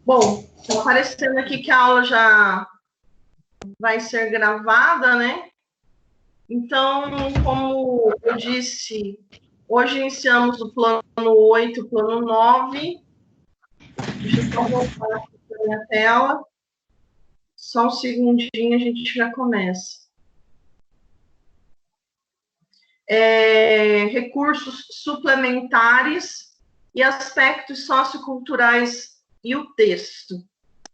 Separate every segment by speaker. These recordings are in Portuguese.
Speaker 1: Bom, está aparecendo aqui que a aula já vai ser gravada, né? Então, como eu disse, hoje iniciamos o plano 8, o plano 9. Deixa eu só voltar aqui para a minha tela. Só um segundinho, a gente já começa. Recursos suplementares e aspectos socioculturais e o texto.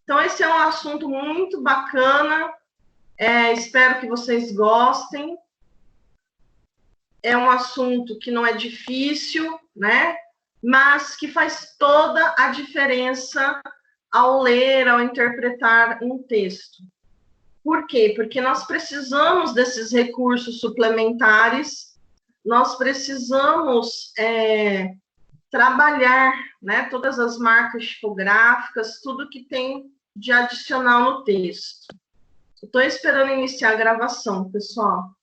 Speaker 1: Então, esse é um assunto muito bacana, espero que vocês gostem. É um assunto que não é difícil, né? Mas que faz toda a diferença ao ler, ao interpretar um texto. Por quê? Porque nós precisamos desses recursos suplementares, nós precisamos trabalhar, né, todas as marcas tipográficas, tudo que tem de adicional no texto. Estou esperando iniciar a gravação, pessoal.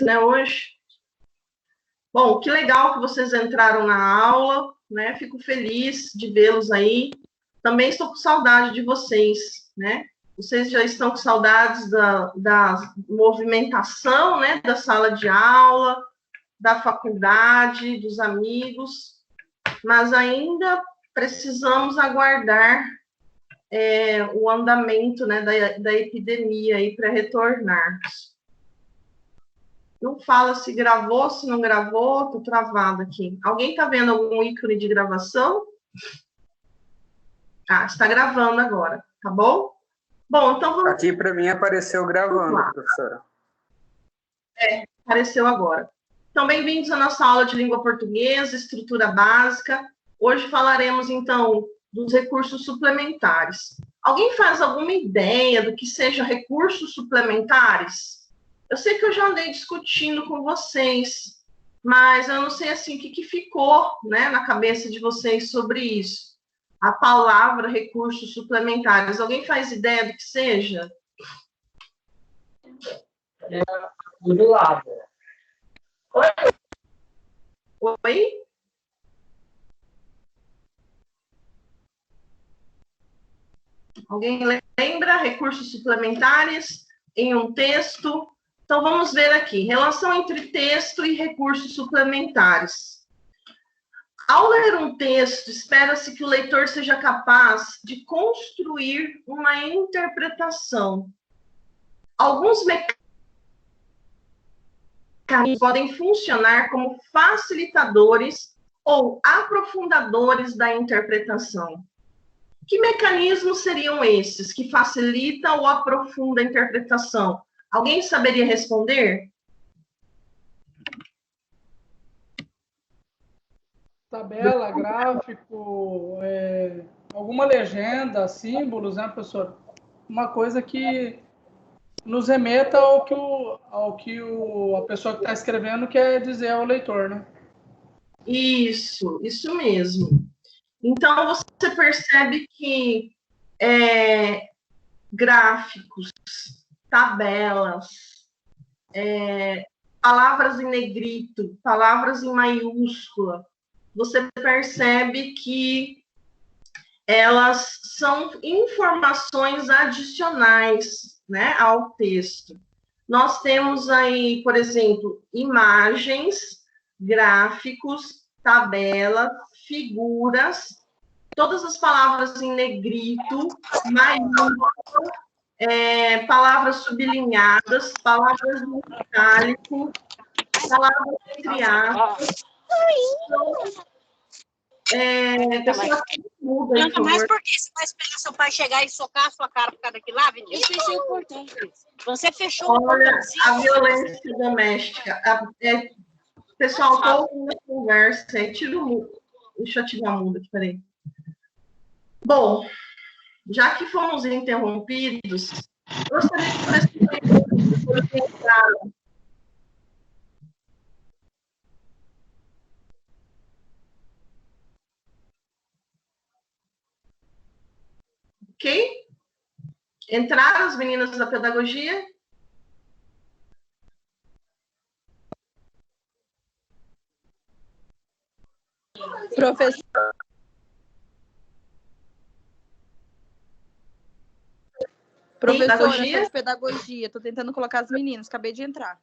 Speaker 1: Né, hoje. Bom, que legal que vocês entraram na aula, né? Fico feliz de vê-los aí. Também estou com saudade de vocês, né? Vocês já estão com saudades da movimentação, né? Da sala de aula, da faculdade, dos amigos, mas ainda precisamos aguardar o andamento, né, da epidemia aí para retornarmos. Não fala se gravou, se não gravou, tô travada aqui. Alguém está vendo algum ícone de gravação? Ah, está gravando agora, tá bom? Bom, então vamos...
Speaker 2: Aqui para mim apareceu gravando, professora.
Speaker 1: Apareceu agora. Então, bem-vindos à nossa aula de língua portuguesa, estrutura básica. Hoje falaremos, então, dos recursos suplementares. Alguém faz alguma ideia do que sejam recursos suplementares? Eu sei que eu já andei discutindo com vocês, mas eu não sei, assim, o que ficou, né, na cabeça de vocês sobre isso. A palavra recursos suplementares. Alguém faz ideia do que seja?
Speaker 3: Do lado.
Speaker 1: Oi? Alguém lembra? Recursos suplementares em um texto. Então, vamos ver aqui. Relação entre texto e recursos suplementares. Ao ler um texto, espera-se que o leitor seja capaz de construir uma interpretação. Alguns mecanismos podem funcionar como facilitadores ou aprofundadores da interpretação. Que mecanismos seriam esses que facilitam ou aprofundam a interpretação? Alguém saberia responder?
Speaker 3: Tabela, gráfico, alguma legenda, símbolos, né, professor? Uma coisa que nos remeta ao que a pessoa que está escrevendo quer dizer ao leitor, né?
Speaker 1: Isso mesmo. Então, você percebe que gráficos, tabelas, palavras em negrito, palavras em maiúscula, você percebe que elas são informações adicionais, né, ao texto. Nós temos aí, por exemplo, imagens, gráficos, tabelas, figuras, todas as palavras em negrito, maiúscula, palavras sublinhadas, palavras em itálico, palavras entre aspas. Pessoal, muda,
Speaker 4: Ainda mais porque você vai esperar seu pai chegar e socar a sua cara por causa daquilo lá, Vinícius. Eu fechei o portão. Você fechou o portão.
Speaker 1: Olha, a violência doméstica. Pessoal, estou ouvindo a conversa. Tira o mudo. Deixa eu ativar o mudo aqui, peraí. Bom, já que fomos interrompidos, gostaria de apresentar. Ok? Entraram as meninas da pedagogia?
Speaker 5: Professora, sou de pedagogia. Estou tentando colocar as meninas. Acabei de entrar.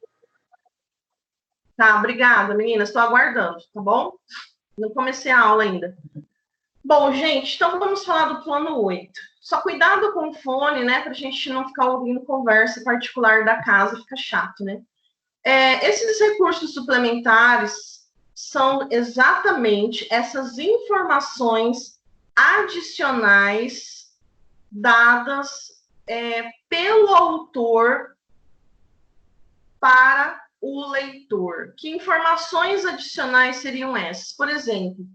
Speaker 1: Tá, obrigada, meninas. Estou aguardando, tá bom? Não comecei a aula ainda. Bom, gente, então vamos falar do plano 8. Só cuidado com o fone, né? Para a gente não ficar ouvindo conversa particular da casa, fica chato, né? Esses recursos suplementares são exatamente essas informações adicionais dadas pelo autor para o leitor. Que informações adicionais seriam essas? Por exemplo,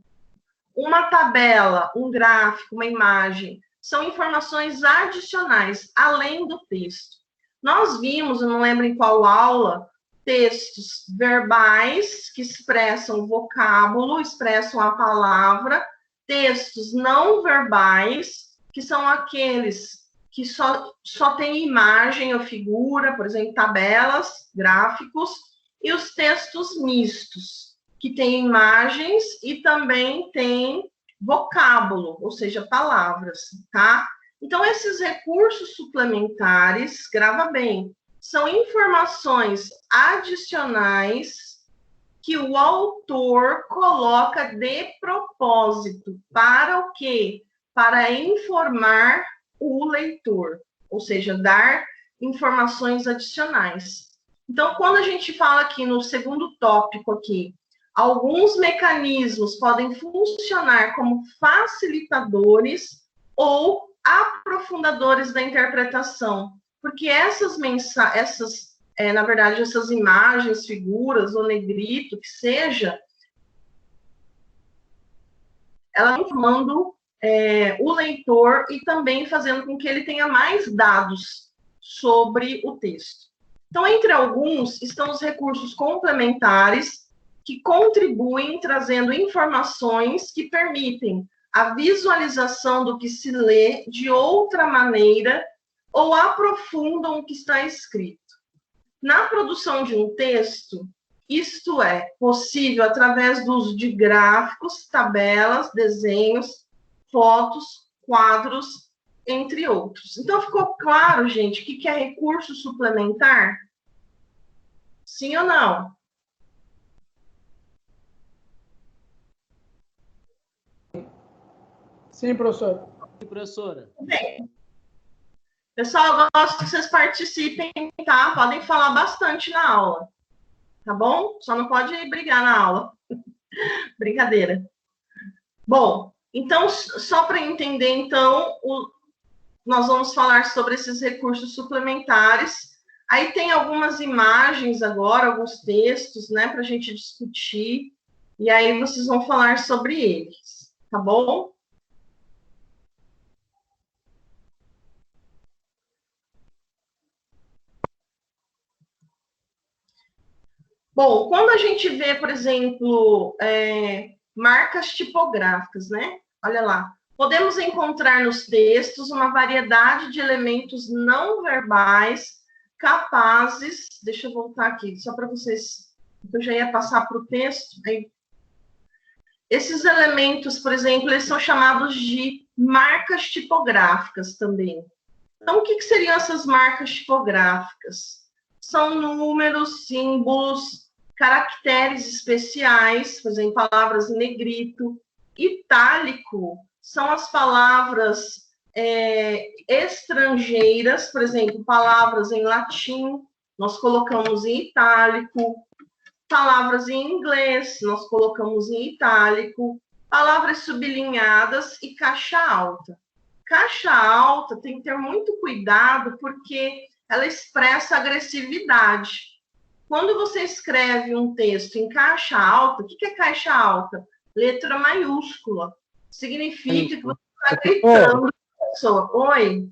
Speaker 1: uma tabela, um gráfico, uma imagem, são informações adicionais, além do texto. Nós vimos, eu não lembro em qual aula, textos verbais que expressam vocábulo, expressam a palavra, textos não verbais, que são aqueles que só tem imagem ou figura, por exemplo, tabelas, gráficos, e os textos mistos, que têm imagens e também tem vocábulo, ou seja, palavras, tá? Então, esses recursos suplementares, grava bem, são informações adicionais que o autor coloca de propósito. Para o quê? Para informar o leitor, ou seja, dar informações adicionais. Então, quando a gente fala aqui no segundo tópico aqui, alguns mecanismos podem funcionar como facilitadores ou aprofundadores da interpretação, porque na verdade, essas imagens, figuras, ou negrito, que seja, ela informando o leitor e também fazendo com que ele tenha mais dados sobre o texto. Então, entre alguns, estão os recursos complementares que contribuem trazendo informações que permitem a visualização do que se lê de outra maneira ou aprofundam o que está escrito. Na produção de um texto, isto é possível através do uso de gráficos, tabelas, desenhos, fotos, quadros, entre outros. Então, ficou claro, gente, o que é recurso suplementar? Sim ou não?
Speaker 3: Sim, professora.
Speaker 6: Sim, professora.
Speaker 1: Bem, pessoal, eu gosto que vocês participem, tá? Podem falar bastante na aula, tá bom? Só não pode brigar na aula. Brincadeira. Bom, então, só para entender, então, nós vamos falar sobre esses recursos suplementares. Aí tem algumas imagens agora, alguns textos, né, para a gente discutir. E aí vocês vão falar sobre eles, tá bom? Bom, quando a gente vê, por exemplo, marcas tipográficas, né? Olha lá. Podemos encontrar nos textos uma variedade de elementos não verbais capazes... Deixa eu voltar aqui, só para vocês... Eu já ia passar para o texto. Aí. Esses elementos, por exemplo, eles são chamados de marcas tipográficas também. Então, o que seriam essas marcas tipográficas? São números, símbolos, caracteres especiais, por exemplo, palavras em negrito, itálico, são as palavras estrangeiras, por exemplo, palavras em latim, nós colocamos em itálico, palavras em inglês, nós colocamos em itálico, palavras sublinhadas e caixa alta. Caixa alta tem que ter muito cuidado, porque ela expressa agressividade. Quando você escreve um texto em caixa alta, o que é caixa alta? Letra maiúscula. Significa que você está gritando a pessoa. Oi?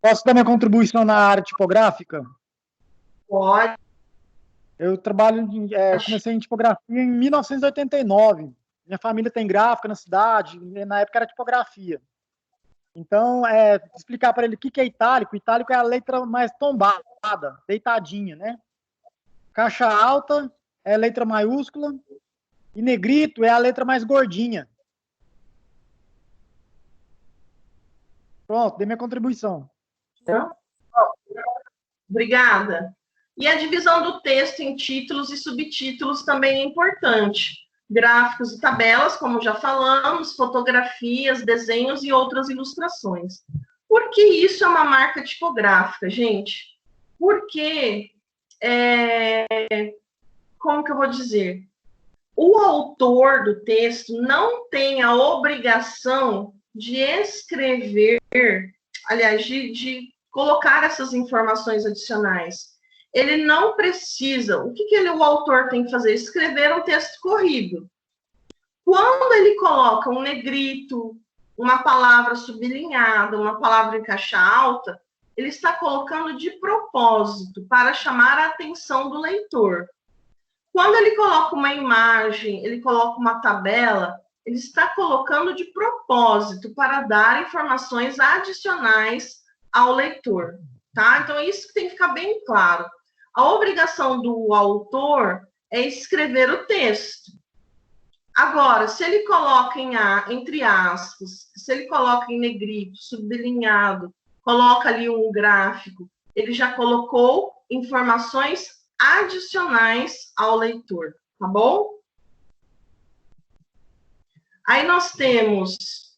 Speaker 7: Posso dar minha contribuição na área tipográfica?
Speaker 1: Pode.
Speaker 7: Eu trabalho, comecei em tipografia em 1989. Minha família tem gráfica na cidade, na época era tipografia. Então, explicar para ele o que é itálico. Itálico é a letra mais tombada, deitadinha, né? Caixa alta é letra maiúscula E negrito é a letra mais gordinha. Pronto, dei minha contribuição.
Speaker 1: Obrigada. E a divisão do texto em títulos e subtítulos também é importante. Gráficos e tabelas, como já falamos, fotografias, desenhos e outras ilustrações. Por que isso é uma marca tipográfica, gente? Porque, como que eu vou dizer? O autor do texto não tem a obrigação de escrever, aliás, de colocar essas informações adicionais. Ele não precisa. O que o autor tem que fazer? Escrever um texto corrido. Quando ele coloca um negrito, uma palavra sublinhada, uma palavra em caixa alta, ele está colocando de propósito para chamar a atenção do leitor. Quando ele coloca uma imagem, ele coloca uma tabela, ele está colocando de propósito para dar informações adicionais ao leitor, tá? Então, isso que tem que ficar bem claro. A obrigação do autor é escrever o texto. Agora, se ele coloca entre aspas, se ele coloca em negrito, sublinhado, coloca ali um gráfico, ele já colocou informações adicionais ao leitor, tá bom? Aí nós temos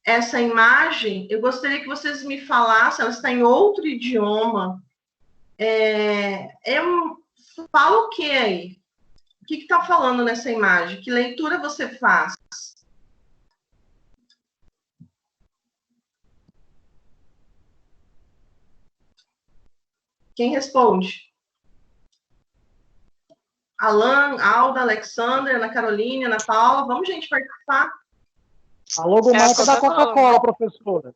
Speaker 1: essa imagem, eu gostaria que vocês me falassem, ela está em outro idioma. Fala o que aí? O que está falando nessa imagem? Que leitura você faz? Quem responde? Alan, Alda, Alexander, Ana Carolina, Ana Paula. Vamos, gente, participar.
Speaker 7: A logomarca da Coca-Cola, professora.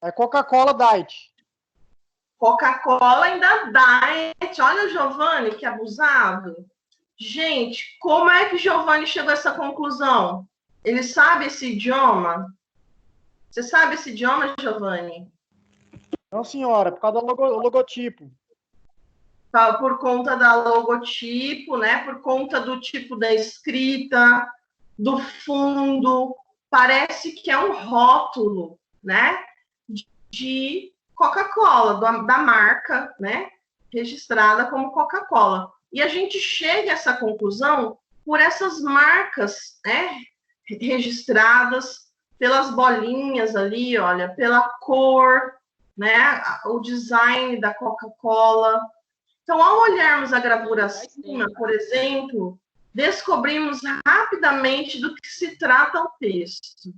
Speaker 7: É Coca-Cola Diet.
Speaker 1: Coca-Cola ainda Diet. Olha o Giovanni, que abusado. Gente, como é que o Giovanni chegou a essa conclusão? Ele sabe esse idioma? Você sabe esse idioma, Giovanni?
Speaker 7: Não, senhora, por causa do logotipo.
Speaker 1: Por conta da logotipo, né? Por conta do tipo da escrita, do fundo. Parece que é um rótulo, né? De Coca-Cola, da marca, né? Registrada como Coca-Cola. E a gente chega a essa conclusão por essas marcas, né? Registradas pelas bolinhas ali, olha, pela cor, né? O design da Coca-Cola. Então, ao olharmos a gravura acima, por exemplo, descobrimos rapidamente do que se trata o texto.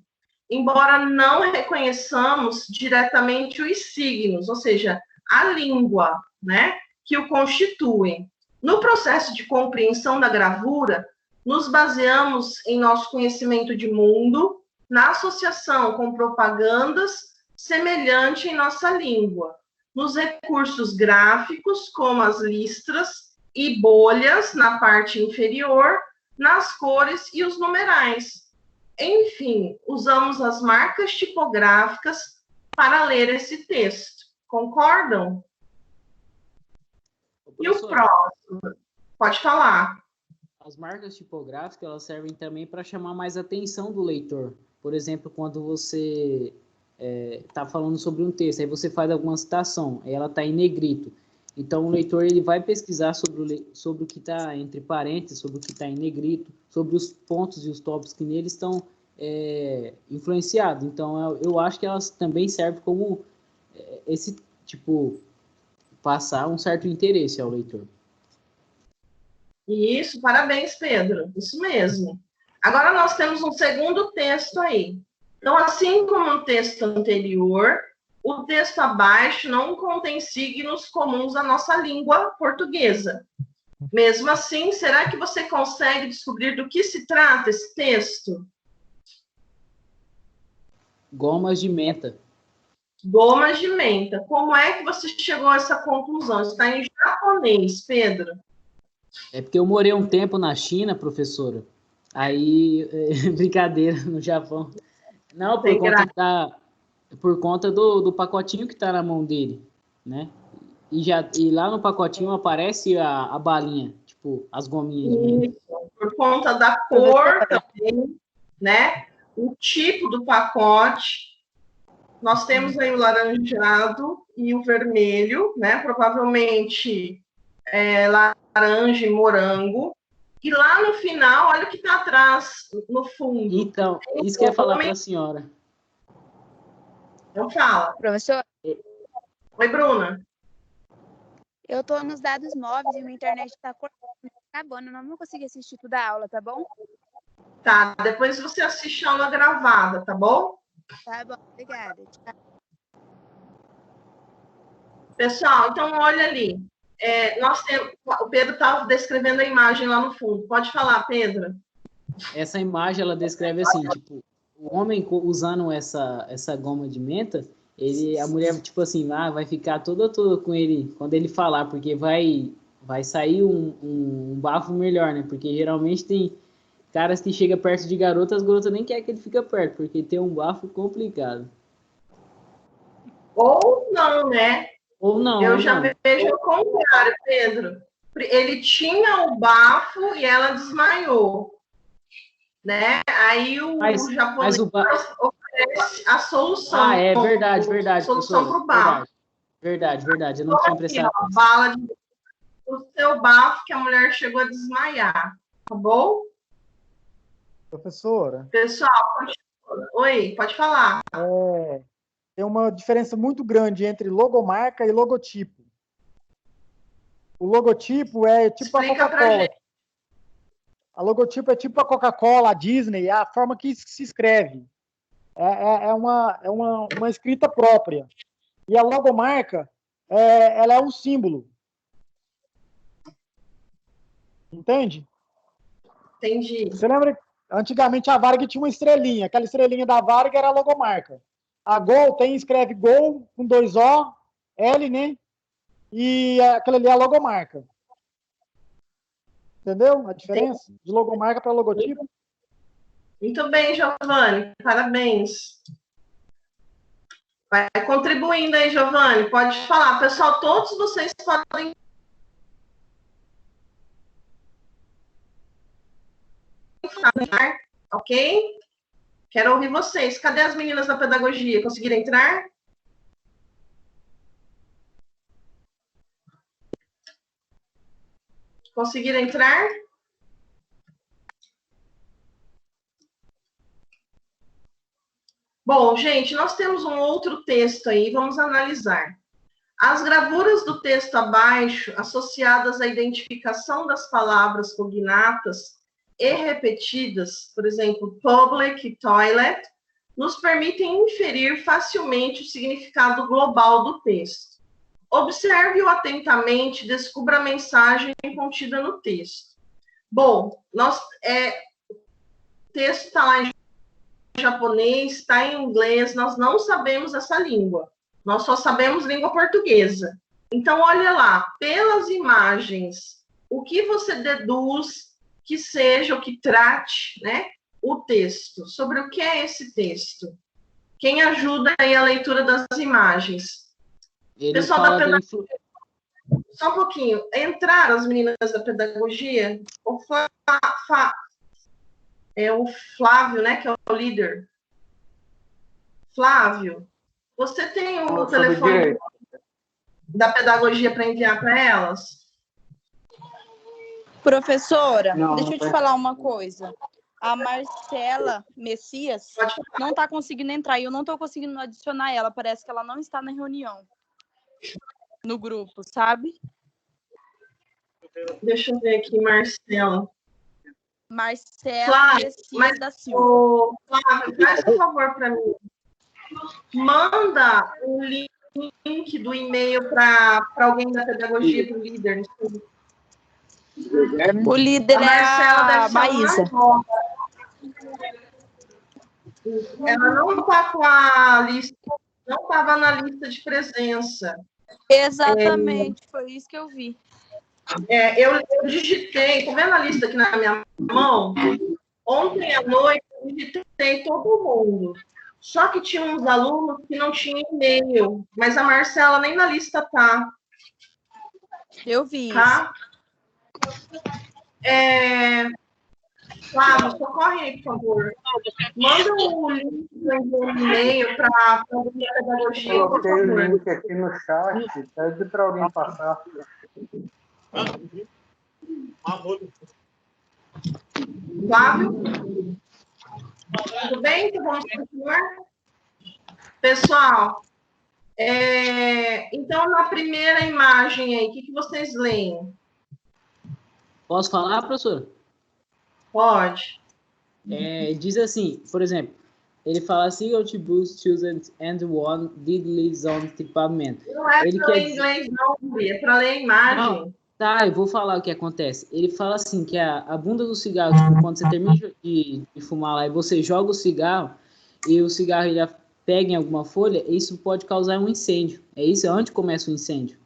Speaker 1: Embora não reconheçamos diretamente os signos, ou seja, a língua, né, que o constituem. No processo de compreensão da gravura, nos baseamos em nosso conhecimento de mundo, na associação com propagandas semelhante em nossa língua, nos recursos gráficos, como as listras e bolhas na parte inferior, nas cores e os numerais. Enfim, usamos as marcas tipográficas para ler esse texto. Concordam? E o próximo? Pode falar.
Speaker 6: As marcas tipográficas, elas servem também para chamar mais a atenção do leitor. Por exemplo, quando você está falando sobre um texto, aí você faz alguma citação, aí ela está em negrito. Então, o leitor ele vai pesquisar sobre o que está entre parênteses, sobre o que está em negrito, sobre os pontos e os tópicos que nele estão influenciados. Então, eu acho que elas também servem como passar um certo interesse ao leitor.
Speaker 1: Isso, parabéns, Pedro. Isso mesmo. Agora nós temos um segundo texto aí. Então, assim como no texto anterior, o texto abaixo não contém signos comuns à nossa língua portuguesa. Mesmo assim, será que você consegue descobrir do que se trata esse texto?
Speaker 6: Gomas de menta.
Speaker 1: Gomas de menta. Como é que você chegou a essa conclusão? Está em japonês, Pedro.
Speaker 6: É porque eu morei um tempo na China, professora. Aí, brincadeira, no Japão. Não, por conta do pacotinho que está na mão dele, né? E lá no pacotinho aparece a balinha, tipo, as gominhas.
Speaker 1: por conta da cor também, né? O tipo do pacote. Nós temos aí o laranjado e o vermelho, né? Provavelmente laranja e morango. E lá no final, olha o que está atrás, no fundo.
Speaker 6: Então, isso que eu ia falar para a senhora.
Speaker 1: Então fala.
Speaker 8: Professor,
Speaker 1: Oi, Bruna.
Speaker 8: eu tô nos dados móveis e minha internet tá acabando. Eu não vou conseguir assistir toda a aula, tá bom?
Speaker 1: Tá, depois você assiste a aula gravada, tá bom?
Speaker 8: Tá bom, obrigada. Tchau.
Speaker 1: Pessoal, então olha ali. Nós temos, o Pedro estava descrevendo a imagem lá no fundo. Pode falar, Pedro.
Speaker 6: Essa imagem, ela descreve assim, tipo, o homem usando essa goma de menta, a mulher, tipo assim, vai ficar toda com ele quando ele falar, porque vai sair um bafo melhor, né? Porque geralmente tem caras que chegam perto de garotas, as garotas nem querem que ele fique perto, porque tem um bafo complicado.
Speaker 1: Ou não, né?
Speaker 6: Ou não.
Speaker 1: Eu já vejo o contrário, Pedro. Ele tinha o bafo e ela desmaiou. Né? Aí o japonês oferece a solução.
Speaker 6: Ah, é verdade.
Speaker 1: Solução para o bafo.
Speaker 6: Verdade. Eu não tinha prestado atenção.
Speaker 1: Bala o seu bafo que a mulher chegou a desmaiar. Tá bom?
Speaker 7: Professora.
Speaker 1: Pessoal, oi, pode falar.
Speaker 7: Tem uma diferença muito grande entre logomarca e logotipo. O logotipo é tipo a Coca-Cola. A logotipo é tipo a Coca-Cola, a Disney, é a forma que se escreve. É uma escrita própria. E a logomarca, ela é um símbolo. Entende?
Speaker 1: Entendi.
Speaker 7: Você lembra? Antigamente a Varig tinha uma estrelinha. Aquela estrelinha da Varig era a logomarca. A Gol escreve Gol com 2 O, L, né? E aquela ali é a logomarca. Entendeu a diferença de logomarca para logotipo?
Speaker 1: Muito bem, Giovanni. Parabéns. Vai contribuindo aí, Giovanni. Pode falar. Pessoal, todos vocês podem falar, ok? Quero ouvir vocês. Cadê as meninas da pedagogia? Conseguiram entrar? Conseguiram entrar? Bom, gente, nós temos um outro texto aí, vamos analisar. As gravuras do texto abaixo, associadas à identificação das palavras cognatas e repetidas, por exemplo, public e toilet, nos permitem inferir facilmente o significado global do texto. Observe-o atentamente e descubra a mensagem contida no texto. Bom, o texto está lá em japonês, está em inglês, nós não sabemos essa língua. Nós só sabemos língua portuguesa. Então, olha lá, pelas imagens, o que você deduz que seja o que trate, né, o texto? Sobre o que é esse texto? Quem ajuda aí a leitura das imagens? Pessoal da pedagogia, só um pouquinho. Entraram as meninas da pedagogia? O Flávio, né, que é o líder. Flávio, você tem o telefone da pedagogia para enviar para elas?
Speaker 5: Professora, deixa eu te falar uma coisa. A Marcela Messias não está conseguindo entrar e eu não estou conseguindo adicionar ela. Parece que ela não está na reunião. No grupo, sabe?
Speaker 1: Deixa eu ver aqui, Marcela.
Speaker 5: Marcela Messias da Silva.
Speaker 1: Flávio, faz um favor para mim. Manda o link do e-mail para alguém da pedagogia, para o líder.
Speaker 5: O líder é a Maísa.
Speaker 1: Ela não está com a lista, não estava na lista de presença.
Speaker 5: Exatamente, foi isso que eu vi.
Speaker 1: Eu digitei, tá vendo a lista aqui na minha mão? Ontem à noite eu digitei todo mundo. Só que tinha uns alunos que não tinham e-mail, mas a Marcela nem na lista tá.
Speaker 5: Eu vi
Speaker 1: tá? Flávio, socorre aí, por favor. Manda o link do e-mail para a pedagogia, por
Speaker 2: Coloquei o
Speaker 1: favor.
Speaker 2: link aqui no chat, pede para alguém passar.
Speaker 1: Flávio? Tudo bem? Então, vamos continuar? Pessoal, então, na primeira imagem aí, o que vocês leem?
Speaker 6: Posso falar, professora?
Speaker 1: Pode.
Speaker 6: Diz assim, por exemplo, ele fala single to boost students and one did lives on department.
Speaker 1: Não é
Speaker 6: Ele
Speaker 1: para ler inglês, não, é para ler a imagem.
Speaker 6: Não, tá, eu vou falar o que acontece. Ele fala assim, que a bunda do cigarro, tipo, quando você termina de fumar lá e você joga o cigarro, e o cigarro ele pega em alguma folha, isso pode causar um incêndio. É isso? É onde começa o incêndio.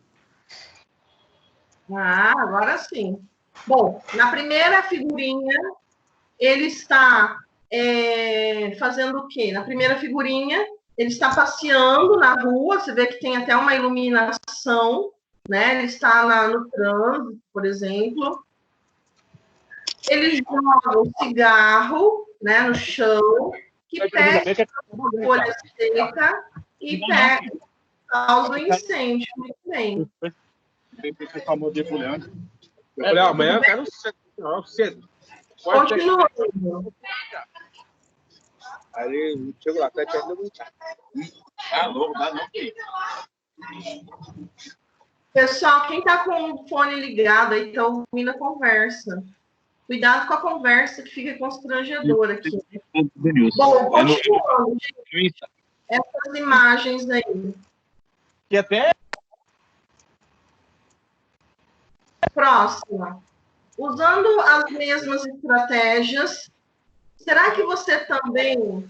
Speaker 1: Ah, agora sim. Bom, na primeira figurinha, ele está fazendo o quê? Na primeira figurinha, ele está passeando na rua, você vê que tem até uma iluminação, né? Ele está no trânsito, por exemplo. Ele joga o cigarro, né, no chão, que pega uma folha seca e pega, causa um incêndio. Muito bem.
Speaker 9: Você falou de fulano. Eu falei, amanhã eu quero cedo.
Speaker 1: Continuando.
Speaker 9: Aí chego lá, 7 horas da noite. Alô, dá não.
Speaker 1: Pessoal, quem está com o fone ligado aí, está ouvindo a conversa. Cuidado com a conversa, que fica constrangedora aqui. Bom, continuando, gente. Essas imagens aí.
Speaker 9: E até...
Speaker 1: Próxima. Usando as mesmas estratégias, será que você também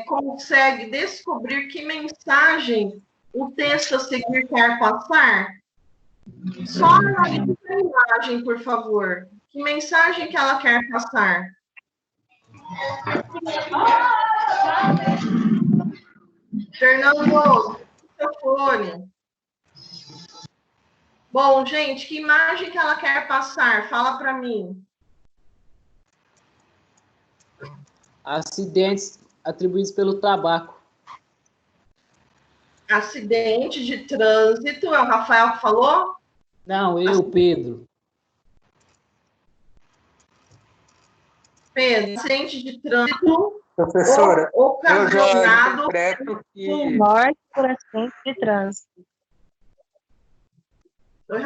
Speaker 1: consegue descobrir que mensagem o texto a seguir quer passar? Só analise a imagem, por favor. Que mensagem que ela quer passar? Fernando, microfone. Bom, gente, que imagem que ela quer passar? Fala para mim.
Speaker 6: Acidentes atribuídos pelo tabaco.
Speaker 1: Acidente de trânsito, é o Rafael que falou?
Speaker 6: Não, Pedro.
Speaker 1: Pedro, acidente de trânsito.
Speaker 2: Professora,
Speaker 1: ocasionado
Speaker 2: por
Speaker 10: morte por acidente de trânsito.
Speaker 1: Oi,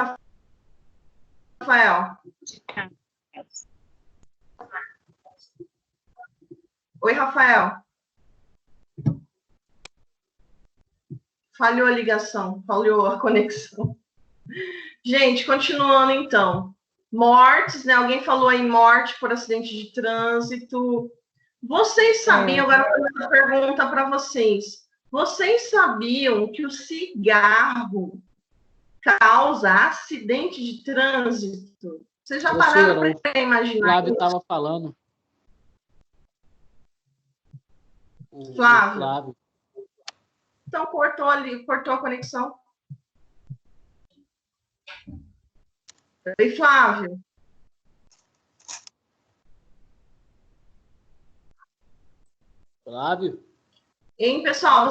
Speaker 1: Rafael. Oi, Rafael. Falhou a ligação, falhou a conexão. Gente, continuando então. Mortes, né? Alguém falou aí morte por acidente de trânsito. Vocês sabiam, agora eu vou fazer uma pergunta para vocês. Vocês sabiam que o cigarro causa acidente de trânsito? Vocês já pararam para imaginar?
Speaker 6: O Flávio estava falando.
Speaker 1: Flávio. Então cortou a conexão. Oi, Flávio.
Speaker 6: Flávio?
Speaker 1: Hein, pessoal,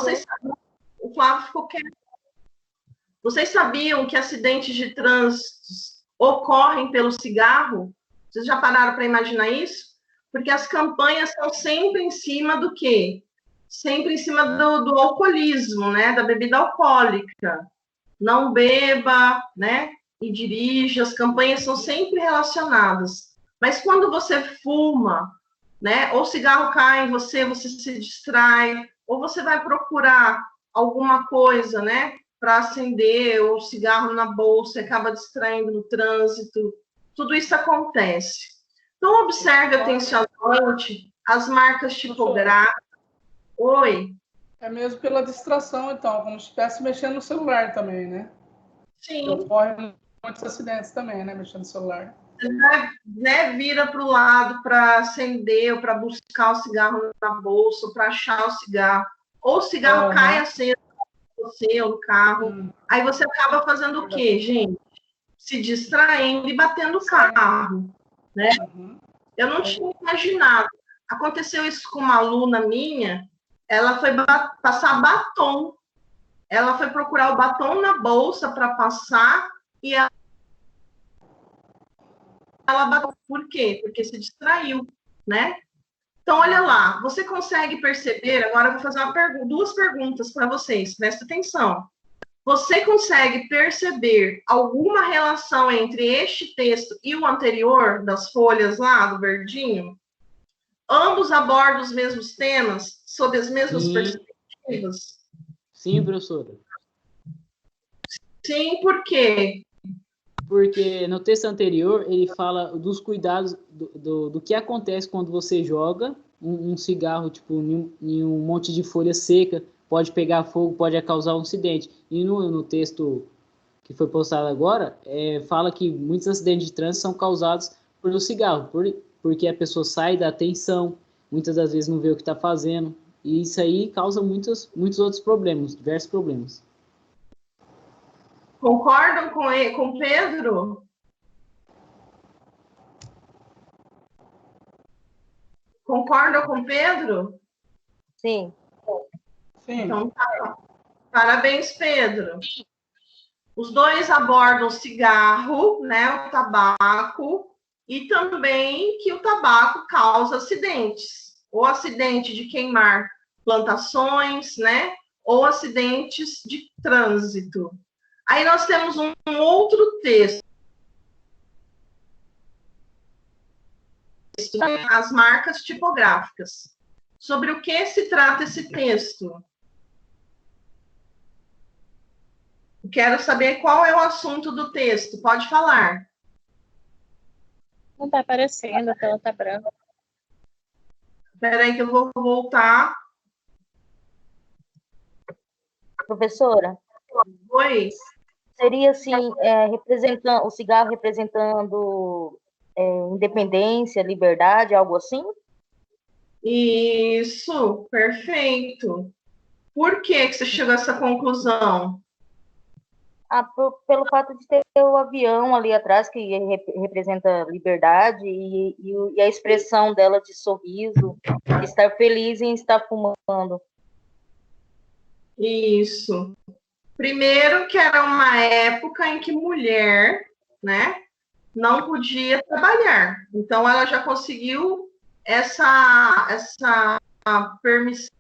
Speaker 1: o Flávio ficou quieto. Vocês sabiam que acidentes de trânsito ocorrem pelo cigarro? Vocês já pararam para imaginar isso? Porque as campanhas são sempre em cima do quê? Sempre em cima do alcoolismo, né? Da bebida alcoólica. Não beba, né? E dirija. As campanhas são sempre relacionadas. Mas quando você fuma, né? Ou o cigarro cai em você, você se distrai, ou você vai procurar alguma coisa, né? Para acender, ou cigarro na bolsa, e acaba distraindo no trânsito. Tudo isso acontece. Então, observe atenciosamente as marcas tipográficas. Oi?
Speaker 3: É mesmo pela distração, então, como se estivesse mexendo no celular também, né?
Speaker 1: Sim.
Speaker 3: Ocorrem muitos acidentes também, né? Mexendo no celular.
Speaker 1: Né, vira para o lado para acender, ou para buscar o cigarro na bolsa, para achar o cigarro. Ou o cigarro cai aceso no você ou no carro. Aí você acaba fazendo o quê, gente? Se distraindo e batendo o carro, né? Eu não tinha imaginado. Aconteceu isso com uma aluna minha, ela foi passar batom. Ela foi procurar o batom na bolsa para passar e ela bateu. Por quê? Porque se distraiu, né? Então, olha lá, você consegue perceber, agora eu vou fazer duas perguntas para vocês, presta atenção. Você consegue perceber alguma relação entre este texto e o anterior, das folhas lá, do verdinho? Ambos abordam os mesmos temas, sob as mesmas perspectivas?
Speaker 6: Sim, professora.
Speaker 1: Sim, por quê?
Speaker 6: Porque no texto anterior ele fala dos cuidados do que acontece quando você joga um cigarro tipo em um monte de folha seca, pode pegar fogo, pode causar um acidente. E no texto que foi postado agora, fala que muitos acidentes de trânsito são causados pelo cigarro, porque a pessoa sai da atenção, muitas das vezes não vê o que está fazendo, e isso aí causa muitos outros problemas, diversos problemas.
Speaker 1: Concordam com Pedro? Concordam com Pedro?
Speaker 10: Sim.
Speaker 3: Sim.
Speaker 1: Então, tá. Parabéns, Pedro. Os dois abordam o cigarro, né, o tabaco, e também que o tabaco causa acidentes. Ou acidente de queimar plantações, né, ou acidentes de trânsito. Aí nós temos um outro texto. As marcas tipográficas. Sobre o que se trata esse texto? Quero saber qual é o assunto do texto. Pode falar.
Speaker 10: Não está aparecendo, a tela está branca.
Speaker 1: Espera aí que eu vou voltar.
Speaker 10: Professora?
Speaker 1: Oi.
Speaker 10: Seria assim, o cigarro representando independência, liberdade, algo assim?
Speaker 1: Isso, perfeito. Por que você chegou a essa conclusão?
Speaker 10: Pelo fato de ter o avião ali atrás, que representa liberdade, e a expressão dela de sorriso, estar feliz em estar fumando.
Speaker 1: Isso. Primeiro que era uma época em que mulher, né, não podia trabalhar. Então ela já conseguiu essa permissão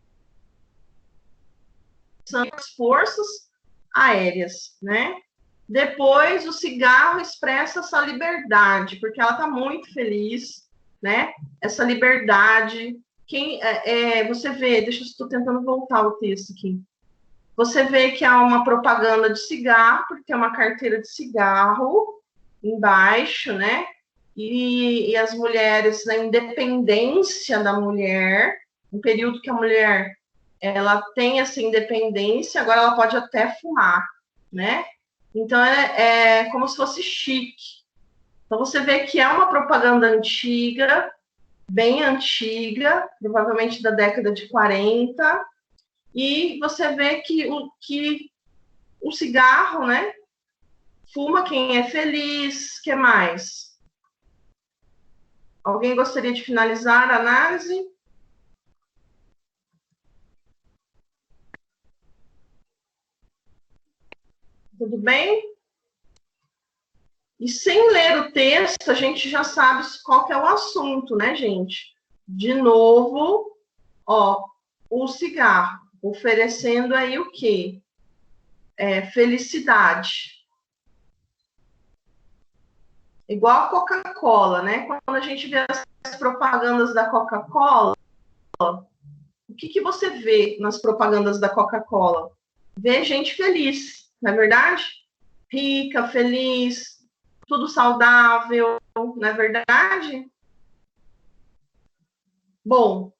Speaker 1: das forças aéreas, né? Depois o cigarro expressa essa liberdade, porque ela está muito feliz, né? Essa liberdade. Você vê, estou tentando voltar o texto aqui. Você vê que há uma propaganda de cigarro, porque é uma carteira de cigarro embaixo, né? E as mulheres, na independência da mulher, um período que a mulher ela tem essa independência, agora ela pode até fumar, né? Então é como se fosse chique. Então você vê que é uma propaganda antiga, bem antiga, provavelmente da década de 40, e você vê que o cigarro, né? Fuma quem é feliz, que mais? Alguém gostaria de finalizar a análise? Tudo bem? E sem ler o texto, a gente já sabe qual que é o assunto, né, gente? De novo, ó, o cigarro, oferecendo aí o quê? Felicidade. Igual a Coca-Cola, né? Quando a gente vê as propagandas da Coca-Cola, o que você vê nas propagandas da Coca-Cola? Vê gente feliz, não é verdade? Rica, feliz, tudo saudável, não é verdade? Bom,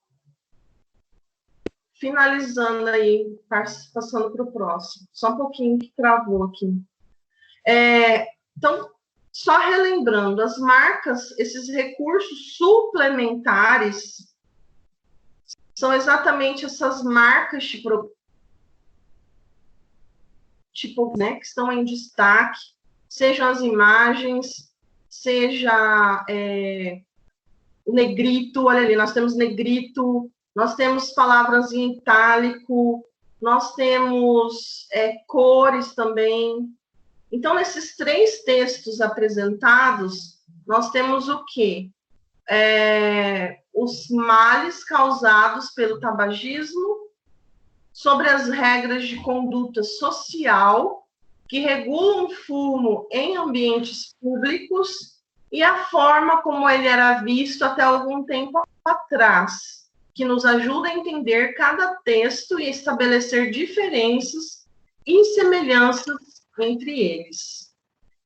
Speaker 1: finalizando aí, passando para o próximo. Só um pouquinho que travou aqui. Então, só relembrando, as marcas, esses recursos suplementares, são exatamente essas marcas né, que estão em destaque, sejam as imagens, seja negrito, olha ali, nós temos negrito, nós temos palavras em itálico, nós temos cores também. Então, nesses 3 textos apresentados, nós temos o quê? Os males causados pelo tabagismo, sobre as regras de conduta social que regulam o fumo em ambientes públicos e a forma como ele era visto até algum tempo atrás, que nos ajuda a entender cada texto e estabelecer diferenças e semelhanças entre eles.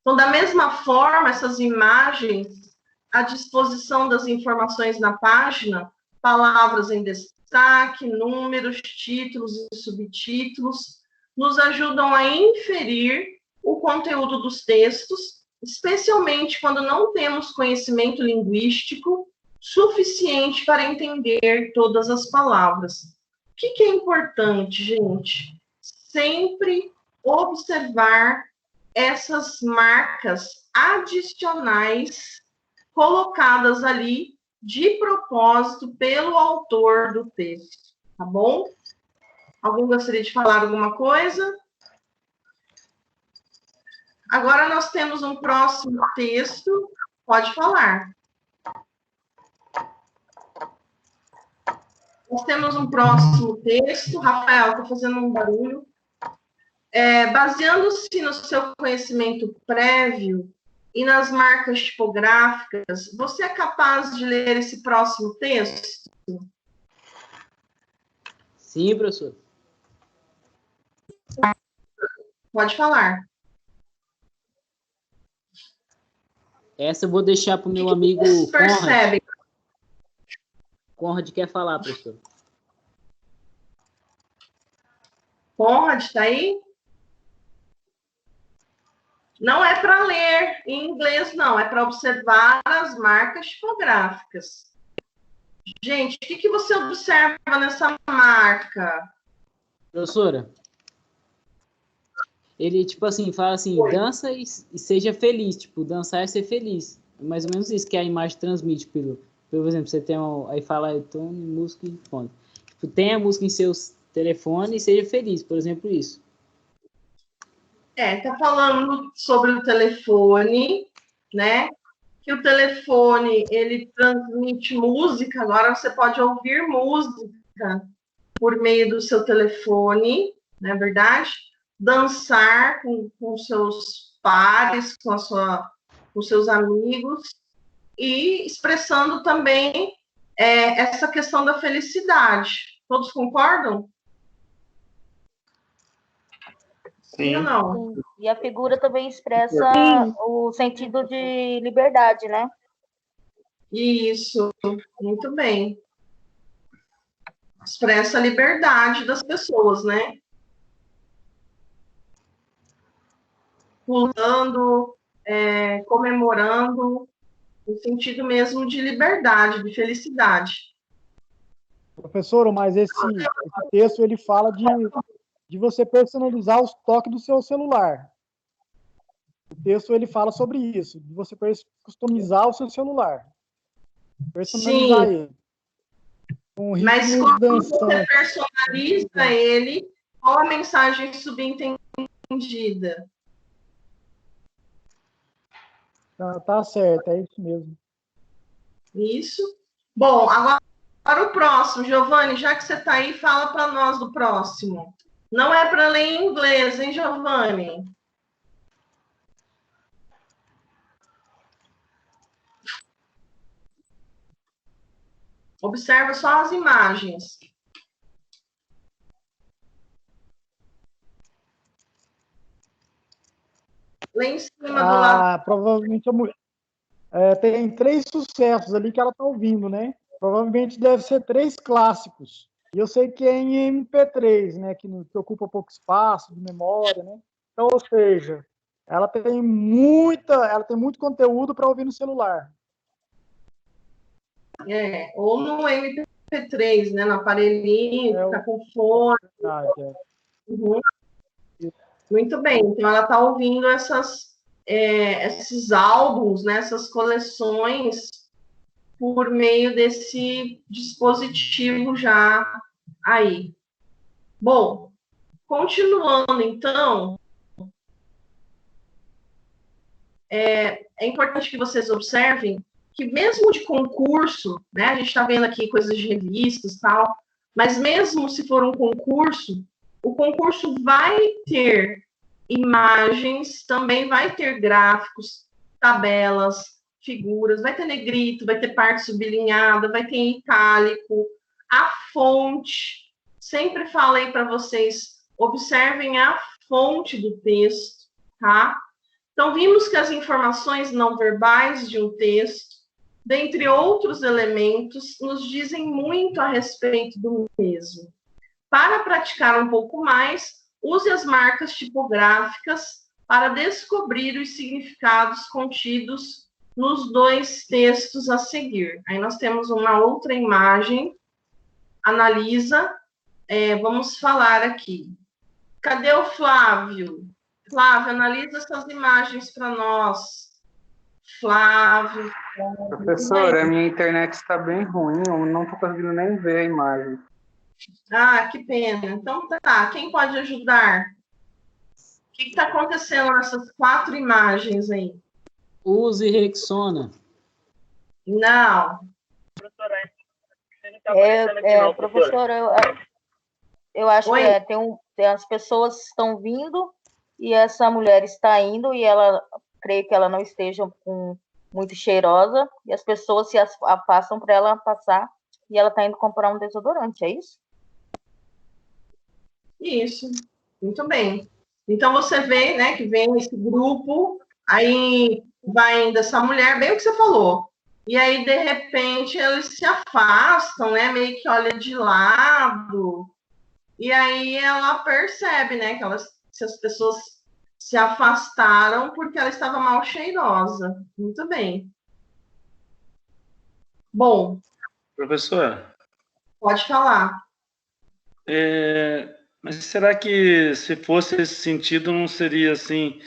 Speaker 1: Então, da mesma forma, essas imagens à disposição das informações na página, palavras em destaque, números, títulos e subtítulos, nos ajudam a inferir o conteúdo dos textos, especialmente quando não temos conhecimento linguístico suficiente para entender todas as palavras. O que é importante, gente? Sempre observar essas marcas adicionais colocadas ali de propósito pelo autor do texto, tá bom? Alguém gostaria de falar alguma coisa? Agora nós temos um próximo texto, pode falar. Nós temos um próximo texto, Rafael, está fazendo um barulho. Baseando-se no seu conhecimento prévio e nas marcas tipográficas, você é capaz de ler esse próximo texto?
Speaker 6: Sim, professor.
Speaker 1: Pode falar.
Speaker 6: Essa eu vou deixar para o meu amigo
Speaker 1: Conrad.
Speaker 6: Conrad quer falar, professor.
Speaker 1: Conrad, está aí? Não é para ler em inglês, não. É para observar as marcas tipográficas. Gente, o que você observa nessa marca?
Speaker 6: Professora, ele, tipo assim, fala assim, dança e seja feliz. Tipo, dançar é ser feliz. É mais ou menos isso que a imagem transmite. Por exemplo, você tem aí fala iTunes, música e fone. Tipo, tenha a música em seus telefones e seja feliz, por exemplo, isso.
Speaker 1: Tá falando sobre o telefone, né? Que o telefone, ele transmite música, agora você pode ouvir música por meio do seu telefone, não é verdade? Dançar com seus pares, com seus amigos, e expressando também essa questão da felicidade. Todos concordam? Sim ou não?
Speaker 10: Sim. E a figura também expressa o sentido de liberdade, né?
Speaker 1: Isso, muito bem. Expressa a liberdade das pessoas, né? Pulando, comemorando, no sentido mesmo de liberdade, de felicidade.
Speaker 7: Professor, mas esse texto ele fala de você personalizar os toques do seu celular. O texto ele fala sobre isso, de você customizar o seu celular. Personalizar ele.
Speaker 1: Mas quando você personaliza ele, qual a mensagem subentendida?
Speaker 7: Tá certo, é isso mesmo.
Speaker 1: Isso. Bom, agora o próximo. Giovanni, já que você está aí, fala para nós do próximo. Não é para ler em inglês, hein, Giovanni? Observa só as imagens. Lá em cima do lado.
Speaker 7: Provavelmente a mulher. Tem 3 sucessos ali que ela está ouvindo, né? Provavelmente deve ser 3 clássicos. E eu sei que é em MP3, né? Que ocupa pouco espaço de memória, né? Então, ou seja, ela tem muito conteúdo para ouvir no celular.
Speaker 1: Ou no MP3, né? No aparelhinho, fica com fone. Uhum. Muito bem, então ela está ouvindo esses álbuns, né? Essas coleções por meio desse dispositivo já aí. Bom, continuando, então, é importante que vocês observem que mesmo de concurso, né, a gente está vendo aqui coisas de revistas e tal, mas mesmo se for um concurso, o concurso vai ter imagens, também vai ter gráficos, tabelas, figuras, vai ter negrito, vai ter parte sublinhada, vai ter em itálico, a fonte. Sempre falei para vocês, observem a fonte do texto, tá? Então, vimos que as informações não verbais de um texto, dentre outros elementos, nos dizem muito a respeito do mesmo. Para praticar um pouco mais, use as marcas tipográficas para descobrir os significados contidos nos dois textos a seguir. Aí nós temos uma outra imagem, analisa, vamos falar aqui. Cadê o Flávio? Flávio, analisa essas imagens para nós. Flávio.
Speaker 2: Professora, a minha internet está bem ruim, eu não estou conseguindo nem ver a imagem.
Speaker 1: Ah, que pena. Então tá, quem pode ajudar? O que está acontecendo nessas 4 imagens aí?
Speaker 6: Use Rexona.
Speaker 1: Não.
Speaker 10: Professora, eu acho que as pessoas estão vindo e essa mulher está indo e ela, creio que ela não esteja muito cheirosa e as pessoas se afastam para ela passar e ela está indo comprar um desodorante, é isso?
Speaker 1: Isso, muito bem. Então você vê, né, que vem esse grupo, aí vai indo essa mulher, bem o que você falou. E aí, de repente, eles se afastam, né, meio que olha de lado. E aí ela percebe, né, que se as pessoas se afastaram porque ela estava mal cheirosa. Muito bem. Bom.
Speaker 11: Professora.
Speaker 1: Pode falar.
Speaker 11: Mas será que se fosse esse sentido não seria assim,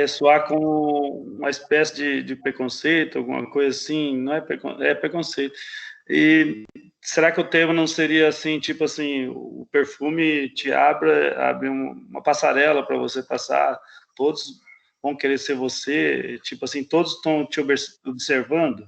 Speaker 11: soar como uma espécie de preconceito, alguma coisa assim? Não é preconceito. E será que o tema não seria assim, tipo assim, o perfume te abre uma passarela para você passar, todos vão querer ser você, tipo assim, todos estão te observando?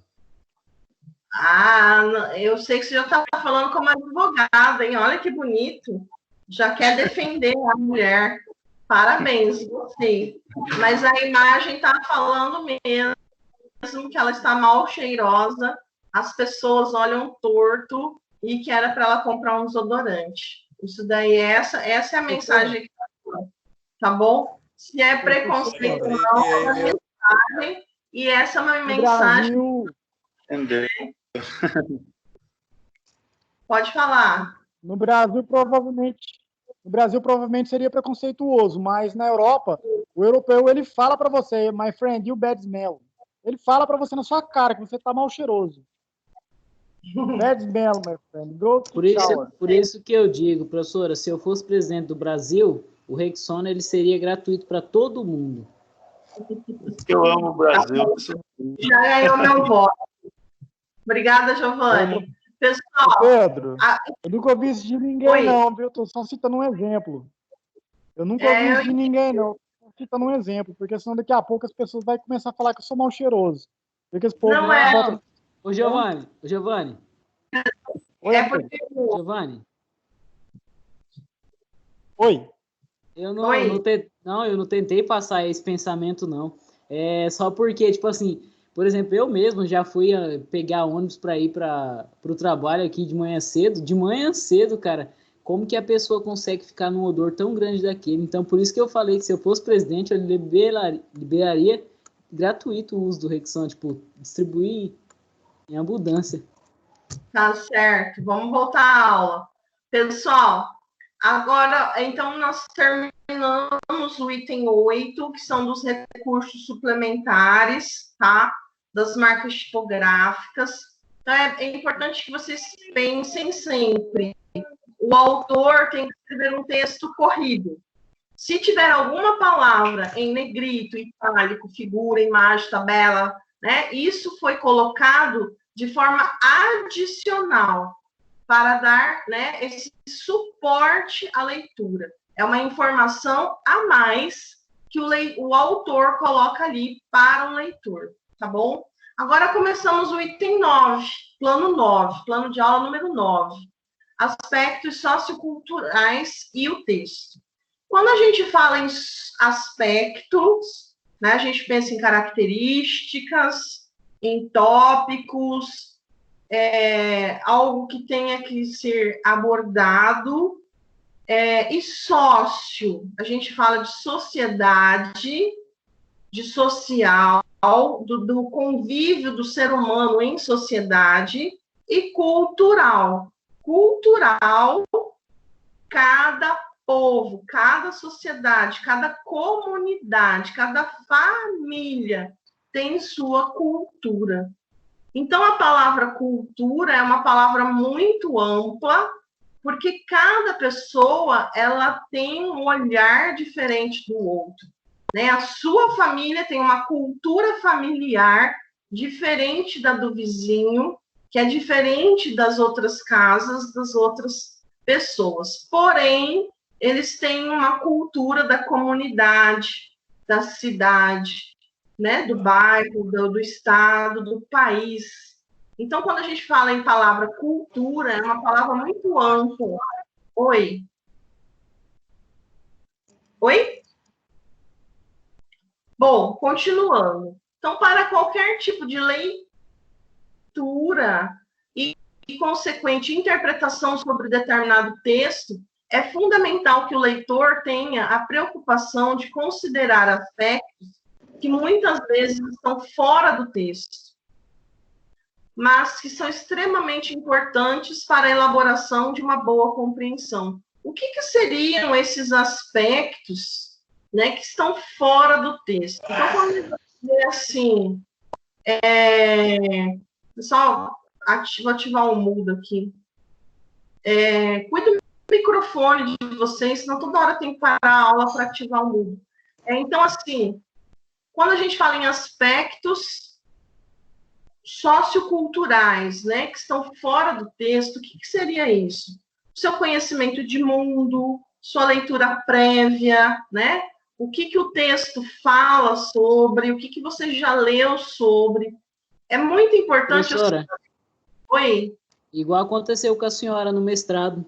Speaker 1: Ah, eu sei que você já está falando como advogada, hein? Olha que bonito. Já quer defender a mulher. Parabéns, gostei. Mas a imagem está falando mesmo que ela está mal cheirosa, as pessoas olham torto e que era para ela comprar um desodorante. Isso daí, essa é a mensagem que tá bom? Se é preconceito ou não, é uma mensagem, e essa é uma mensagem...
Speaker 11: Entendeu?
Speaker 1: Pode falar.
Speaker 7: No Brasil, provavelmente seria preconceituoso, mas na Europa, o europeu, ele fala para você, my friend, you bad smell. Ele fala para você na sua cara que você tá mal cheiroso. Bad smell, my friend. Go to shower.
Speaker 6: Por isso que eu digo, professora, se eu fosse presidente do Brasil, o Rexona ele seria gratuito para todo mundo.
Speaker 11: Eu amo o Brasil.
Speaker 1: Já ganhou meu voto. Obrigada, Giovanni. Pessoal...
Speaker 7: Pedro, eu nunca ouvi isso de ninguém, não, viu? Estou só citando um exemplo. Eu nunca ouvi isso de ninguém, não. Estou citando um exemplo, porque senão daqui a pouco as pessoas vão começar a falar que eu sou mal cheiroso. Porque esse povo
Speaker 1: não é.
Speaker 7: Bota...
Speaker 6: Ô, Giovanni.
Speaker 7: Oi,
Speaker 6: Giovanni.
Speaker 7: Oi.
Speaker 6: Eu não tentei passar esse pensamento, não. É só porque, tipo assim, por exemplo, eu mesmo já fui pegar ônibus para ir para o trabalho aqui de manhã cedo. De manhã cedo, cara, como que a pessoa consegue ficar num odor tão grande daquele? Então, por isso que eu falei que se eu fosse presidente, eu liberaria gratuito o uso do Rexona, tipo, distribuir em abundância.
Speaker 1: Tá certo. Vamos voltar à aula. Pessoal, agora, então, nós terminamos o item 8, que são dos recursos suplementares, tá? Das marcas tipográficas. Então, é importante que vocês pensem sempre. O autor tem que escrever um texto corrido. Se tiver alguma palavra em negrito, itálico, figura, imagem, tabela, né? Isso foi colocado de forma adicional para dar, né, esse suporte à leitura. É uma informação a mais que o autor coloca ali para o leitor, tá bom? Agora começamos o item 9, plano 9, plano de aula número 9, aspectos socioculturais e o texto. Quando a gente fala em aspectos, né, a gente pensa em características, em tópicos, algo que tenha que ser abordado, e sócio, a gente fala de sociedade, de social, do convívio do ser humano em sociedade, e cultural. Cultural, cada povo, cada sociedade, cada comunidade, cada família tem sua cultura. Então, a palavra cultura é uma palavra muito ampla, porque cada pessoa ela tem um olhar diferente do outro, né? A sua família tem uma cultura familiar diferente da do vizinho, que é diferente das outras casas, das outras pessoas. Porém, eles têm uma cultura da comunidade, da cidade, né? Do bairro, do estado, do país. Então, quando a gente fala em palavra cultura, é uma palavra muito ampla. Oi? Oi? Bom, continuando. Então, para qualquer tipo de leitura e consequente interpretação sobre determinado texto, é fundamental que o leitor tenha a preocupação de considerar aspectos que muitas vezes estão fora do texto, mas que são extremamente importantes para a elaboração de uma boa compreensão. O que seriam esses aspectos, né, que estão fora do texto? Então, quando a gente dizer assim, pessoal, vou ativar o mudo aqui. Cuida do microfone de vocês, senão toda hora tem que parar a aula para ativar o mudo. Então, assim, quando a gente fala em aspectos socioculturais, né, que estão fora do texto, o que seria isso? O seu conhecimento de mundo, sua leitura prévia, né? O que o texto fala sobre, o que você já leu sobre. É muito importante...
Speaker 6: Professora,
Speaker 1: oi?
Speaker 6: Igual aconteceu com a senhora no mestrado.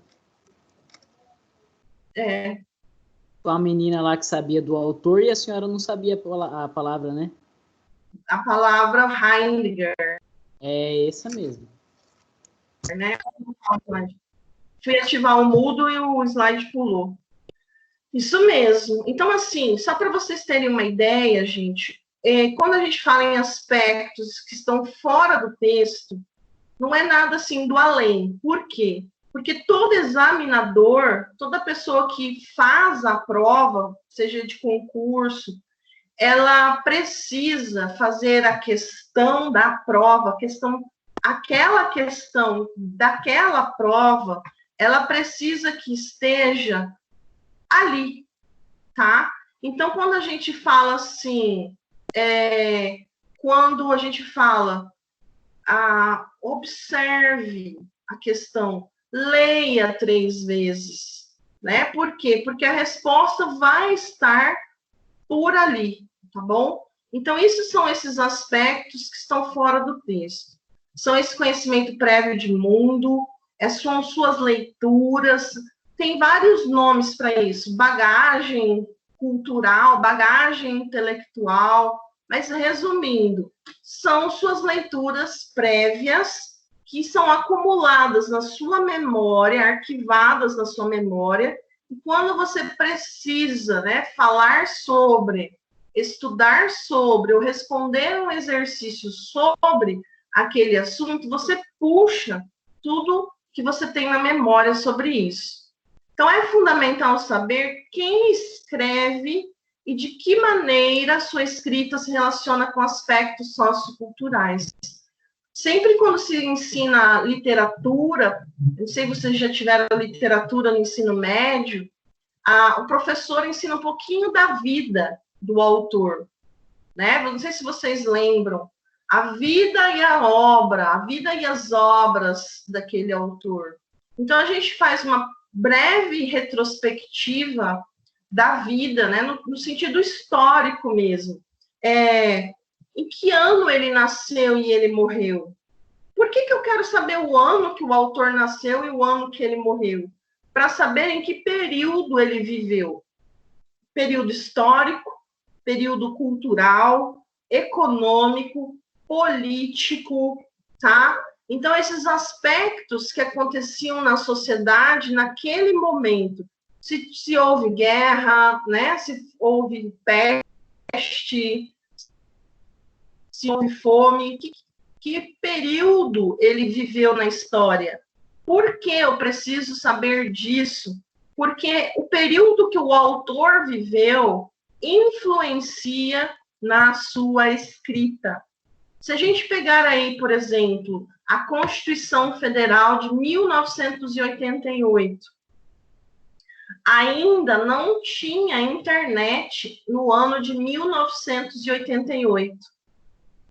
Speaker 6: Com a menina lá que sabia do autor e a senhora não sabia a palavra, né?
Speaker 1: A palavra Heidegger.
Speaker 6: É essa mesmo.
Speaker 1: Né? Fui ativar o mudo e o slide pulou. Isso mesmo. Então, assim, só para vocês terem uma ideia, gente, quando a gente fala em aspectos que estão fora do texto, não é nada assim do além. Por quê? Porque todo examinador, toda pessoa que faz a prova, seja de concurso, ela precisa fazer a questão da prova, aquela questão daquela prova, ela precisa que esteja ali, tá? Então, quando a gente fala assim, quando a gente fala, observe a questão, leia 3 vezes, né? Por quê? Porque a resposta vai estar por ali, tá bom? Então, são esses aspectos que estão fora do texto. São esse conhecimento prévio de mundo, são suas leituras, tem vários nomes para isso, bagagem cultural, bagagem intelectual, mas resumindo, são suas leituras prévias que são acumuladas na sua memória, arquivadas na sua memória, e quando você precisa, né, falar sobre, estudar sobre, ou responder um exercício sobre aquele assunto, você puxa tudo que você tem na memória sobre isso. Então, é fundamental saber quem escreve e de que maneira a sua escrita se relaciona com aspectos socioculturais. Sempre quando se ensina literatura, não sei se vocês já tiveram literatura no ensino médio, o professor ensina um pouquinho da vida do autor, né? Não sei se vocês lembram, a vida e a obra, a vida e as obras daquele autor. Então, a gente faz uma breve retrospectiva da vida, né, no sentido histórico mesmo. Em que ano ele nasceu e ele morreu? Por que eu quero saber o ano que o autor nasceu e o ano que ele morreu? Para saber em que período ele viveu. Período histórico, período cultural, econômico, político, tá? Então, esses aspectos que aconteciam na sociedade naquele momento, se houve guerra, né? Se houve peste, se houve fome, que período ele viveu na história? Por que eu preciso saber disso? Porque o período que o autor viveu influencia na sua escrita. Se a gente pegar aí, por exemplo, a Constituição Federal de 1988, ainda não tinha internet no ano de 1988.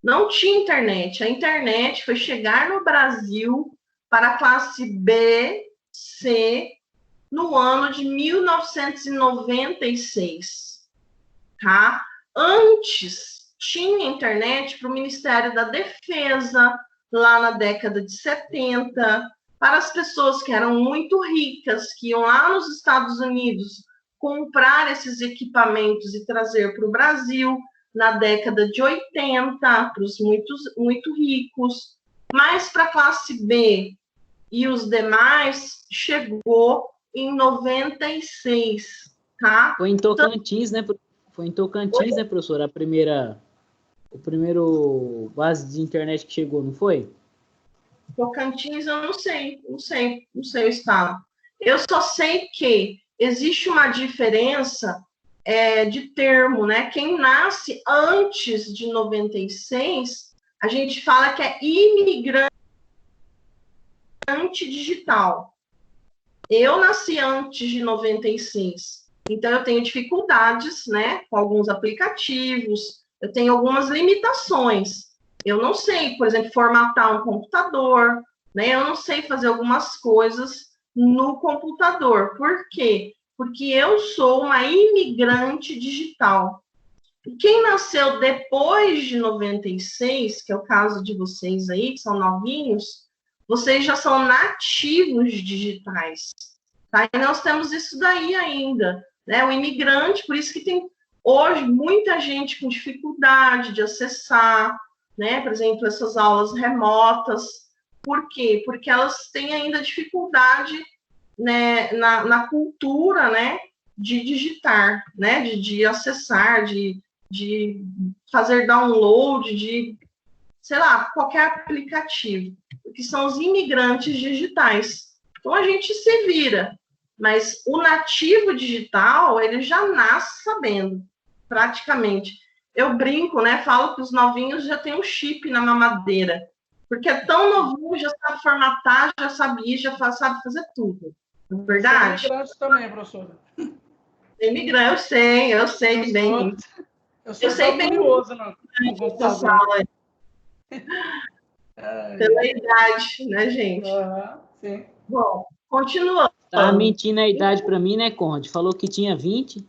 Speaker 1: Não tinha internet. A internet foi chegar no Brasil para a classe B, C, no ano de 1996, tá? Antes, tinha internet para o Ministério da Defesa, lá na década de 70, para as pessoas que eram muito ricas, que iam lá nos Estados Unidos comprar esses equipamentos e trazer para o Brasil, na década de 80, para os muito ricos, mas para a classe B e os demais, chegou em 96, tá?
Speaker 6: Foi em Tocantins, né? Foi em Tocantins, né, professora? O primeiro base de internet que chegou, não foi?
Speaker 1: Tocantins, eu não sei o estado. Eu só sei que existe uma diferença de termo, né? Quem nasce antes de 96, a gente fala que é imigrante digital. Eu nasci antes de 96, então eu tenho dificuldades, né, com alguns aplicativos, eu tenho algumas limitações. Eu não sei, por exemplo, formatar um computador, né? Eu não sei fazer algumas coisas no computador. Por quê? Porque eu sou uma imigrante digital. E quem nasceu depois de 96, que é o caso de vocês aí, que são novinhos, vocês já são nativos digitais. Tá? E nós temos isso daí ainda, né? O imigrante, por isso que tem hoje muita gente com dificuldade de acessar, né? Por exemplo, essas aulas remotas. Por quê? Porque elas têm ainda dificuldade, né, na cultura, né, de digitar, né, de acessar, de fazer download, de, sei lá, qualquer aplicativo, que são os imigrantes digitais. Então, a gente se vira, mas o nativo digital, ele já nasce sabendo, praticamente. Eu brinco, né, falo que os novinhos já têm um chip na mamadeira, porque é tão novinho, já sabe formatar, já sabe sabe fazer tudo. Não é verdade?
Speaker 3: Você é imigrante também, professora.
Speaker 1: Imigrante, eu sei bem.
Speaker 3: Eu sei bem. Curioso, não.
Speaker 1: Pela idade, né, gente?
Speaker 3: Sim.
Speaker 1: Bom, continuando.
Speaker 6: Tá mentindo a idade para mim, né, Conde? Falou que tinha 20.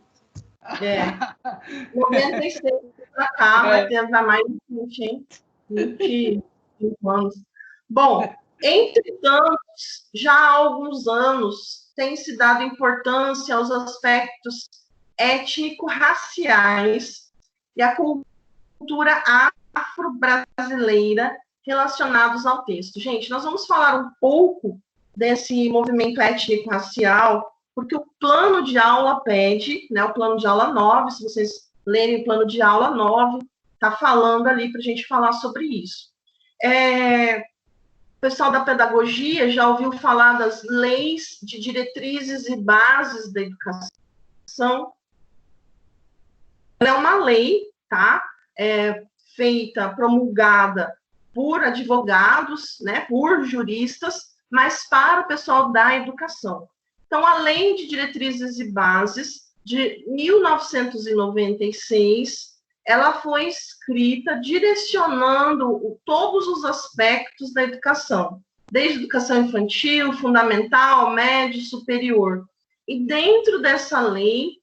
Speaker 1: 96 para cá, vai ter mais de 20, hein? 25 anos. Bom, entretanto, já há alguns anos tem se dado importância aos aspectos étnico-raciais e à cultura afro-brasileira relacionados ao texto. Gente, nós vamos falar um pouco desse movimento étnico-racial, porque o plano de aula pede, né, o plano de aula 9, se vocês lerem o plano de aula 9, está falando ali para a gente falar sobre isso. O pessoal da pedagogia já ouviu falar das leis de diretrizes e bases da educação. É uma lei, tá? Feita, promulgada por advogados, né, por juristas, mas para o pessoal da educação. Então, a Lei de Diretrizes e Bases de 1996, ela foi escrita direcionando todos os aspectos da educação, desde educação infantil, fundamental, médio, superior. E dentro dessa lei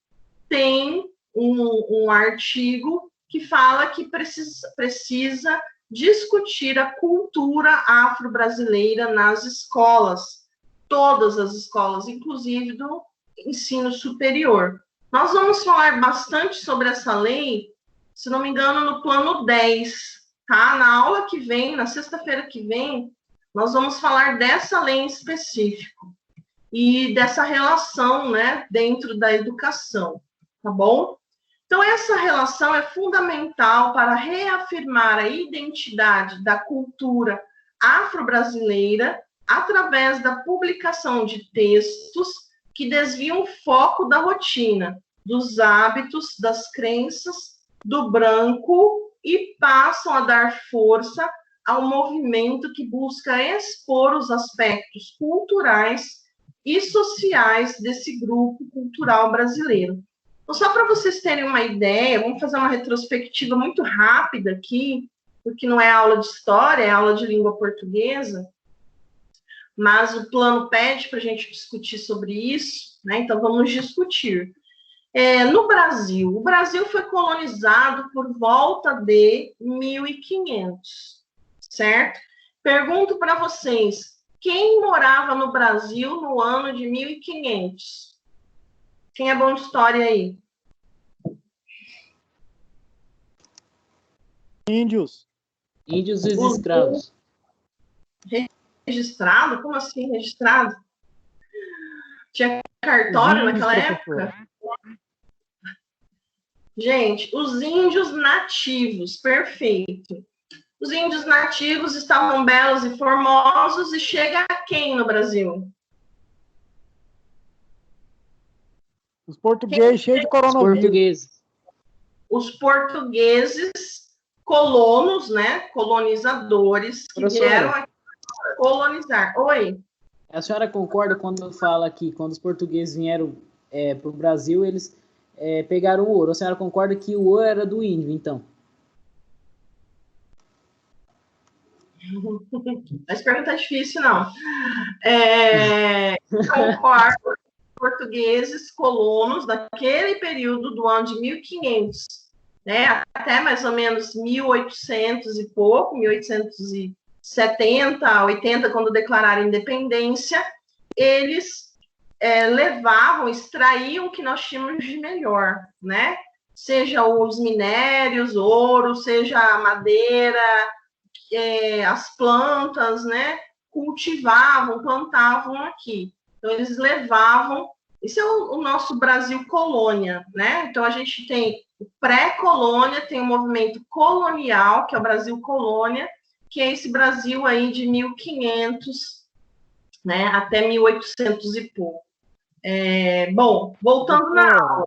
Speaker 1: tem um artigo que fala que precisa discutir a cultura afro-brasileira nas escolas, todas as escolas, inclusive do ensino superior. Nós vamos falar bastante sobre essa lei, se não me engano, no plano 10, tá? Na aula que vem, na sexta-feira que vem, nós vamos falar dessa lei em específico e dessa relação, né, dentro da educação, tá bom? Então, essa relação é fundamental para reafirmar a identidade da cultura afro-brasileira através da publicação de textos que desviam o foco da rotina, dos hábitos, das crenças do branco e passam a dar força ao movimento que busca expor os aspectos culturais e sociais desse grupo cultural brasileiro. Então, só para vocês terem uma ideia, vamos fazer uma retrospectiva muito rápida aqui, porque não é aula de história, é aula de língua portuguesa, mas o plano pede para a gente discutir sobre isso, né? Então vamos discutir. No Brasil, o Brasil foi colonizado por volta de 1500, certo? Pergunto para vocês, quem morava no Brasil no ano de 1500? Quem é bom de história aí?
Speaker 7: Índios.
Speaker 6: Índios e os escravos.
Speaker 1: Registrado? Como assim registrado? Tinha cartório naquela época? Gente, os índios nativos, perfeito. Os índios nativos estavam belos e formosos e chega a quem no Brasil?
Speaker 7: Os portugueses cheios de coronavírus.
Speaker 1: Os portugueses colonos, né? Colonizadores que vieram aqui colonizar. Oi?
Speaker 6: A senhora concorda quando fala que quando os portugueses vieram para o Brasil, eles pegaram o ouro? A senhora concorda que o ouro era do índio, então?
Speaker 1: Essa pergunta é difícil, não. Concordo. Portugueses colonos daquele período do ano de 1500, né, até mais ou menos 1800 e pouco, 1870, 80, quando declararam a independência, eles extraíam o que nós tínhamos de melhor, né? Seja os minérios, ouro, seja a madeira, as plantas, né? Cultivavam, plantavam aqui. Então, eles levavam... Isso é o nosso Brasil colônia, né? Então, a gente tem o pré-colônia, tem o movimento colonial, que é o Brasil colônia, que é esse Brasil aí de 1500, né? Até 1800 e pouco. Bom, voltando na aula.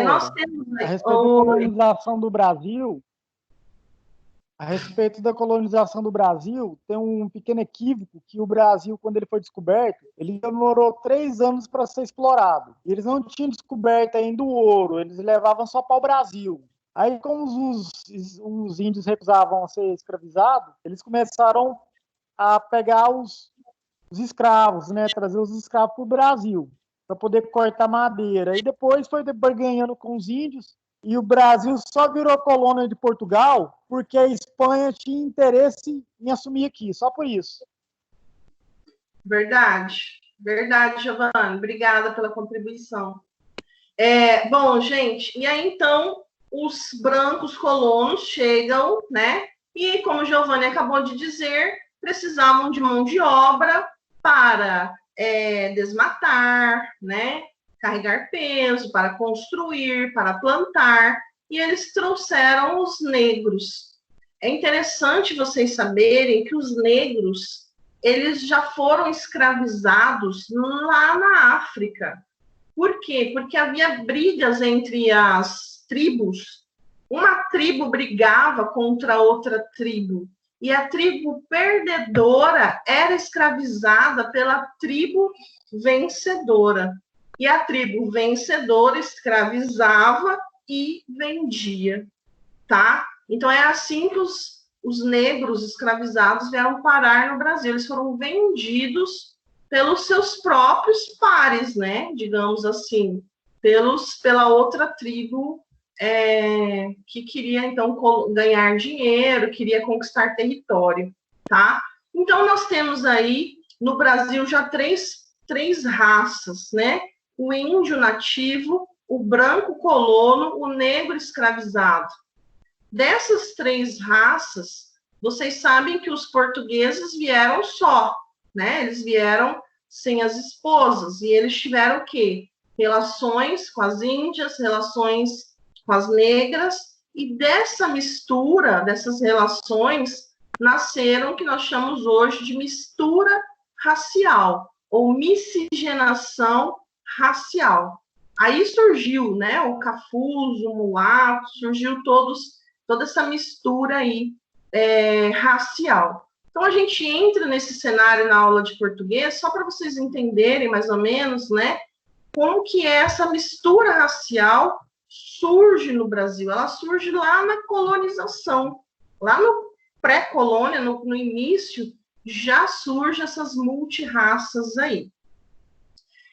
Speaker 1: Nós temos...
Speaker 7: A respeito da colonização do Brasil... A respeito da colonização do Brasil, tem um pequeno equívoco que o Brasil, quando ele foi descoberto, ele demorou 3 anos para ser explorado. Eles não tinham descoberto ainda o ouro, eles levavam só para o Brasil. Aí, como os índios recusavam ser escravizados, eles começaram a pegar os escravos, né, trazer os escravos para o Brasil, para poder cortar madeira. E depois foi barganhando com os índios, e o Brasil só virou colônia de Portugal porque a Espanha tinha interesse em assumir aqui, só por isso.
Speaker 1: Verdade, Giovanni. Obrigada pela contribuição. Bom, gente, e aí então os brancos colonos chegam, né? E como o Giovanni acabou de dizer, precisavam de mão de obra para desmatar, né? Carregar peso, para construir, para plantar, e eles trouxeram os negros. É interessante vocês saberem que os negros, eles já foram escravizados lá na África. Por quê? Porque havia brigas entre as tribos. Uma tribo brigava contra outra tribo, e a tribo perdedora era escravizada pela tribo vencedora. E a tribo vencedora escravizava e vendia, tá? Então, é assim que os negros escravizados vieram parar no Brasil. Eles foram vendidos pelos seus próprios pares, né? Digamos assim, pela outra tribo que queria, então, ganhar dinheiro, queria conquistar território, tá? Então, nós temos aí, no Brasil, já três raças, né? O índio nativo, o branco colono, o negro escravizado. Dessas 3 raças, vocês sabem que os portugueses vieram só, né? Eles vieram sem as esposas, e eles tiveram o quê? Relações com as índias, relações com as negras, e dessa mistura, dessas relações, nasceram o que nós chamamos hoje de mistura racial, ou miscigenação racial. Aí surgiu, né, o cafuzo, o mulato, surgiu toda essa mistura aí racial. Então, a gente entra nesse cenário na aula de português, só para vocês entenderem mais ou menos, né, como que essa mistura racial surge no Brasil. Ela surge lá na colonização, lá no pré-colônia, no início, já surgem essas multirraças aí.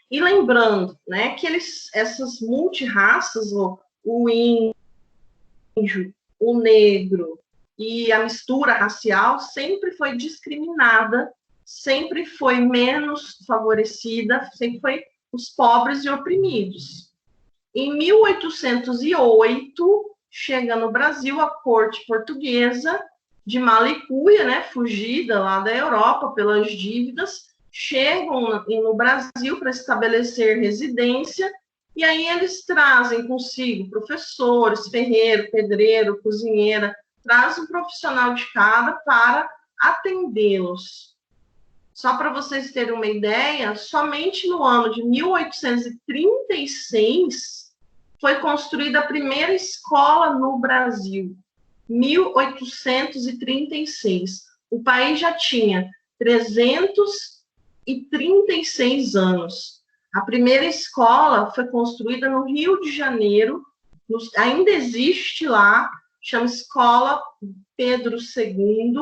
Speaker 1: E lembrando, né, que essas multirraças, o índio, o negro e a mistura racial sempre foi discriminada, sempre foi menos favorecida, sempre foi os pobres e oprimidos. Em 1808, chega no Brasil a corte portuguesa de Malicuia, né, fugida lá da Europa pelas dívidas, chegam no Brasil para estabelecer residência, e aí eles trazem consigo professores, ferreiro, pedreiro, cozinheira, trazem um profissional de cada para atendê-los. Só para vocês terem uma ideia, somente no ano de 1836 foi construída a primeira escola no Brasil. 1836. O país já tinha 336 anos. A primeira escola foi construída no Rio de Janeiro, ainda existe lá, chama Escola Pedro II,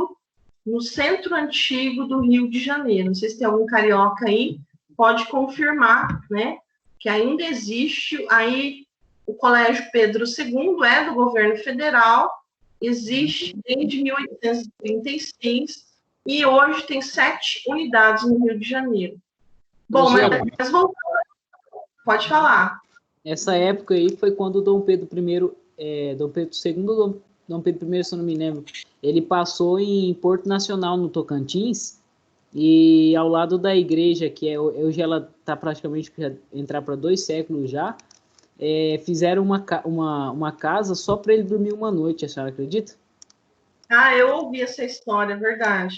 Speaker 1: no centro antigo do Rio de Janeiro. Não sei se tem algum carioca aí, pode confirmar, né, que ainda existe. Aí o Colégio Pedro II é do governo federal, existe desde 1836 e hoje tem 7 unidades no Rio de Janeiro. Bom, mas voltando, pode falar.
Speaker 6: Essa época aí foi quando Dom Pedro II, Dom Pedro II, Dom Pedro I, se eu não me lembro, ele passou em Porto Nacional, no Tocantins, e ao lado da igreja, que hoje ela está praticamente para entrar para 2 séculos já, fizeram uma casa só para ele dormir uma noite, a senhora acredita?
Speaker 1: Ah, eu ouvi essa história, é verdade.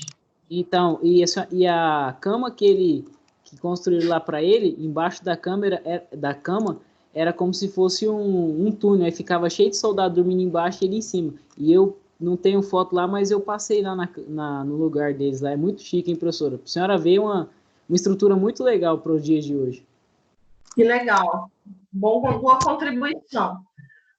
Speaker 6: Então, e a cama que construíram lá para ele, embaixo da cama, era como se fosse um túnel, aí ficava cheio de soldado dormindo embaixo e ele em cima. E eu não tenho foto lá, mas eu passei lá no lugar deles lá, é muito chique, hein, professora? A senhora vê uma estrutura muito legal para os dias de hoje.
Speaker 1: Que legal. Boa contribuição.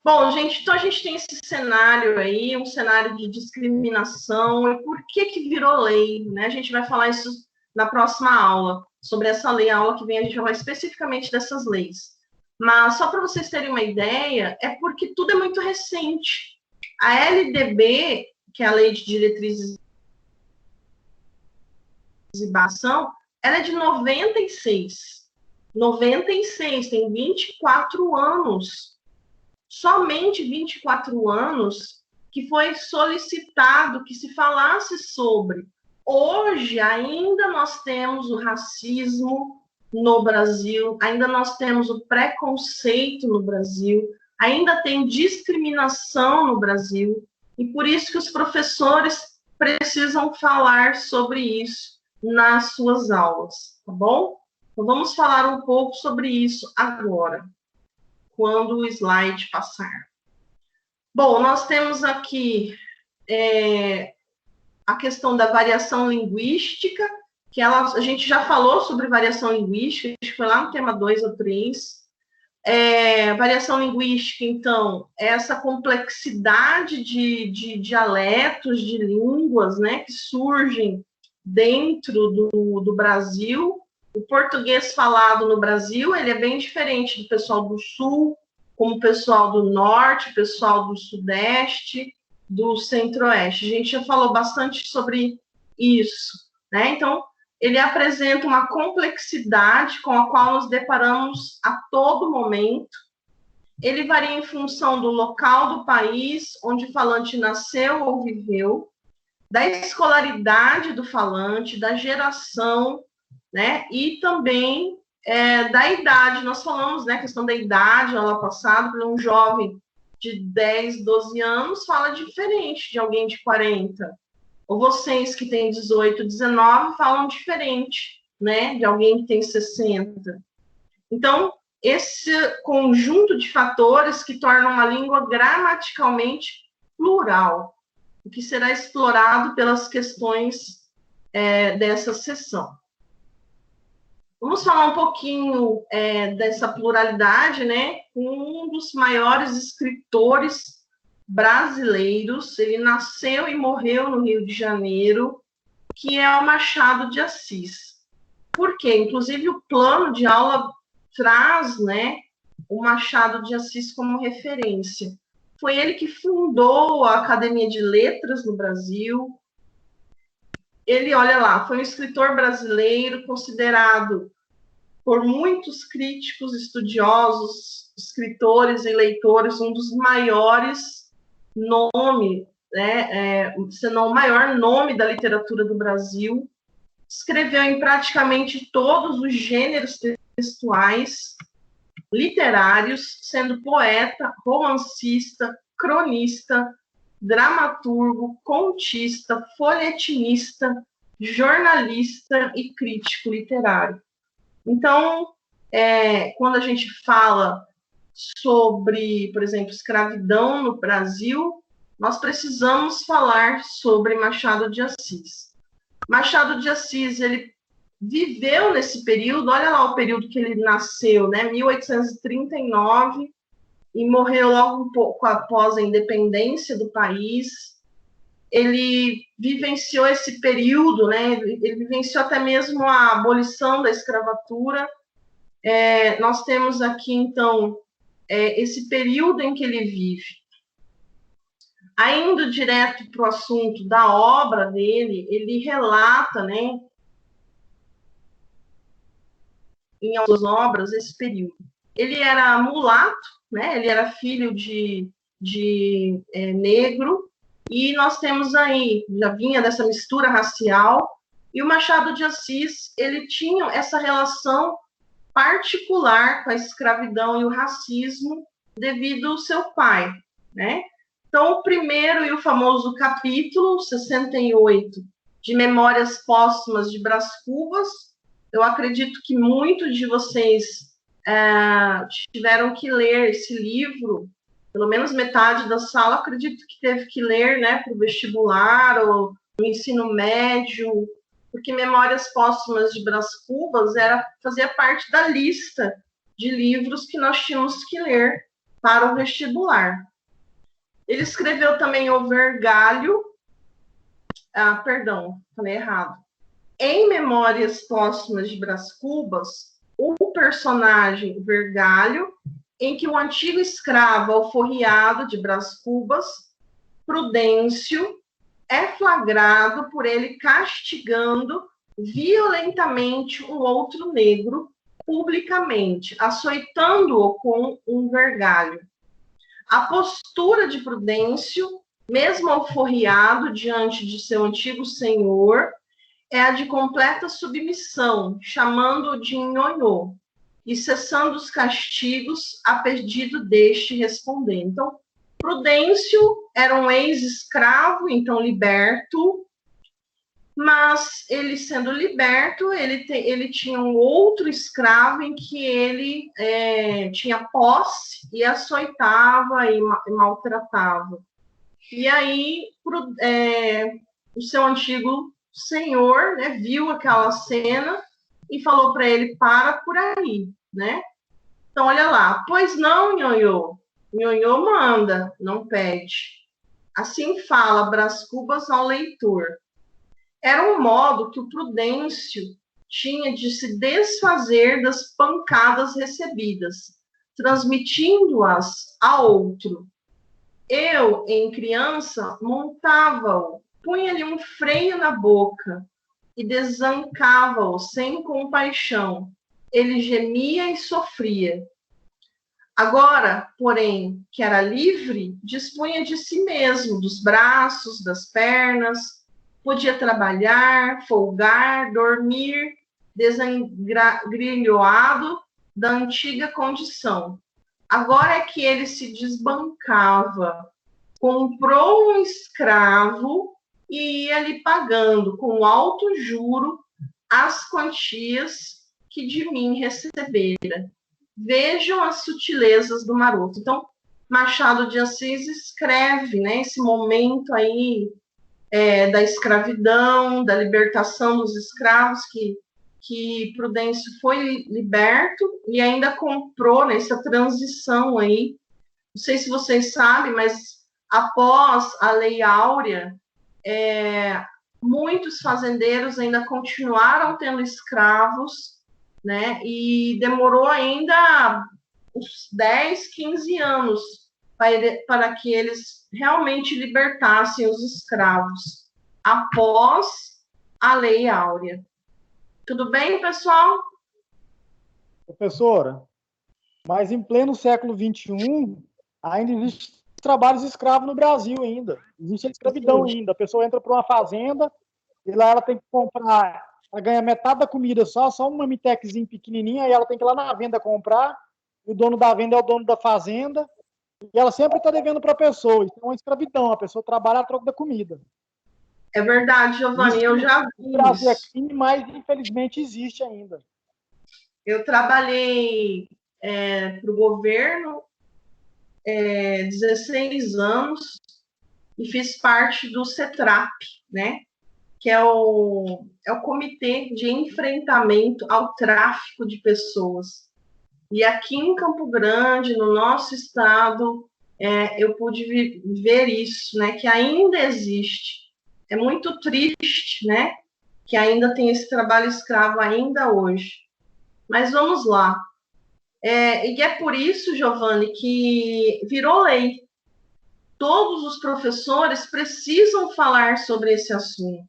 Speaker 1: Bom, gente, então a gente tem esse cenário aí, um cenário de discriminação, e por que virou lei, né? A gente vai falar isso na próxima aula, sobre essa lei. A aula que vem a gente vai falar especificamente dessas leis. Mas só para vocês terem uma ideia, é porque tudo é muito recente. A LDB, que é a Lei de Diretrizes e Bação, ela é de 96. 96, tem 24 anos. Somente 24 anos que foi solicitado que se falasse sobre. Hoje, ainda nós temos o racismo no Brasil, ainda nós temos o preconceito no Brasil, ainda tem discriminação no Brasil, e por isso que os professores precisam falar sobre isso nas suas aulas, tá bom? Então, vamos falar um pouco sobre isso agora, quando o slide passar. Bom, nós temos aqui a questão da variação linguística, que a gente já falou sobre variação linguística, acho que foi lá no tema 2 ou 3. Variação linguística, então, é essa complexidade de dialetos, de línguas, né, que surgem dentro do Brasil. O português falado no Brasil, ele é bem diferente do pessoal do Sul, como o pessoal do Norte, pessoal do Sudeste, do Centro-Oeste. A gente já falou bastante sobre isso, né? Então, ele apresenta uma complexidade com a qual nos deparamos a todo momento. Ele varia em função do local do país onde o falante nasceu ou viveu, da escolaridade do falante, da geração, né? E também da idade. Nós falamos, né, a questão da idade, na aula passada, para um jovem de 10, 12 anos fala diferente de alguém de 40. Ou vocês que têm 18, 19 falam diferente, né, de alguém que tem 60. Então, esse conjunto de fatores que tornam uma língua gramaticalmente plural, o que será explorado pelas questões dessa sessão. Vamos falar um pouquinho dessa pluralidade, né, com um dos maiores escritores brasileiros. Ele nasceu e morreu no Rio de Janeiro, que é o Machado de Assis. Por quê? Inclusive, o plano de aula traz, né, o Machado de Assis como referência. Foi ele que fundou a Academia de Letras no Brasil. Ele, olha lá, foi um escritor brasileiro considerado por muitos críticos, estudiosos, escritores e leitores, um dos maiores nomes, né, se não o maior nome da literatura do Brasil. Escreveu em praticamente todos os gêneros textuais, literários, sendo poeta, romancista, cronista, dramaturgo, contista, folhetinista, jornalista e crítico literário. Então, quando a gente fala sobre, por exemplo, escravidão no Brasil, nós precisamos falar sobre Machado de Assis. Machado de Assis, ele viveu nesse período, olha lá o período que ele nasceu, né, 1839, e morreu logo um pouco após a independência do país. Ele vivenciou esse período, né, ele vivenciou até mesmo a abolição da escravatura. Nós temos aqui, então, esse período em que ele vive. Indo direto para o assunto da obra dele, ele relata, né, em algumas obras, esse período. Ele era mulato, né, ele era filho de negro, e nós temos aí, já vinha dessa mistura racial, e o Machado de Assis, ele tinha essa relação particular com a escravidão e o racismo devido ao seu pai, né? Então, o primeiro e o famoso capítulo 68 de Memórias Póstumas de Brás Cubas, eu acredito que muitos de vocês tiveram que ler esse livro, pelo menos metade da sala, acredito que teve que ler, né, para o vestibular ou no ensino médio, porque Memórias Póstumas de Brás Cubas fazia parte da lista de livros que nós tínhamos que ler para o vestibular. Ele escreveu também O Vergalho, perdão, falei errado. Em Memórias Póstumas de Brás Cubas, o personagem Vergalho, em que o antigo escravo alforriado de Brás Cubas, Prudêncio, é flagrado por ele castigando violentamente um outro negro publicamente, açoitando-o com um vergalho. A postura de Prudêncio, mesmo alforriado diante de seu antigo senhor, é a de completa submissão, chamando-o de nhonhô, e cessando os castigos, a pedido deste respondendo. Então, Prudêncio era um ex-escravo, então liberto, mas ele sendo liberto, ele tinha um outro escravo em que ele tinha posse e açoitava e maltratava. E aí o seu antigo senhor, né, viu aquela cena e falou para ele, para por aí, né? Então, olha lá. Pois não, Nhonhô. Nhonhô manda, não pede. Assim fala Brás Cubas ao leitor. Era um modo que o Prudêncio tinha de se desfazer das pancadas recebidas, transmitindo-as a outro. Eu, em criança, montava-o, punha-lhe um freio na boca e desancava-o sem compaixão. Ele gemia e sofria. Agora, porém, que era livre, dispunha de si mesmo, dos braços, das pernas, podia trabalhar, folgar, dormir, desengrilhoado da antiga condição. Agora é que ele se desbancava, comprou um escravo e ia lhe pagando com alto juro as quantias que de mim recebera. Vejam as sutilezas do maroto. Então, Machado de Assis escreve, né, esse momento aí da escravidão, da libertação dos escravos, que Prudêncio foi liberto e ainda comprou nessa transição aí. Não sei se vocês sabem, mas após a Lei Áurea, muitos fazendeiros ainda continuaram tendo escravos, né? E demorou ainda uns 10, 15 anos para que eles realmente libertassem os escravos após a Lei Áurea. Tudo bem, pessoal?
Speaker 7: Professora, mas em pleno século XXI, ainda existe trabalhos escravos no Brasil ainda. Existe a escravidão ainda. A pessoa entra para uma fazenda e lá ela tem que comprar, ela ganha metade da comida só uma mitexinha pequenininha, e ela tem que ir lá na venda comprar, e o dono da venda é o dono da fazenda, e ela sempre está devendo para a pessoa. Isso é uma escravidão, a pessoa trabalha a troco da comida.
Speaker 1: É verdade, Giovanni, eu já vi
Speaker 7: isso. Aqui, mas infelizmente existe ainda.
Speaker 1: Eu trabalhei para o governo 16 anos e fiz parte do CETRAP, né? Que é o Comitê de Enfrentamento ao Tráfico de Pessoas. E aqui em Campo Grande, no nosso estado, eu pude ver isso, né? Que ainda existe. É muito triste, né? Que ainda tem esse trabalho escravo ainda hoje. Mas vamos lá. E é por isso, Giovanni, que virou lei. Todos os professores precisam falar sobre esse assunto.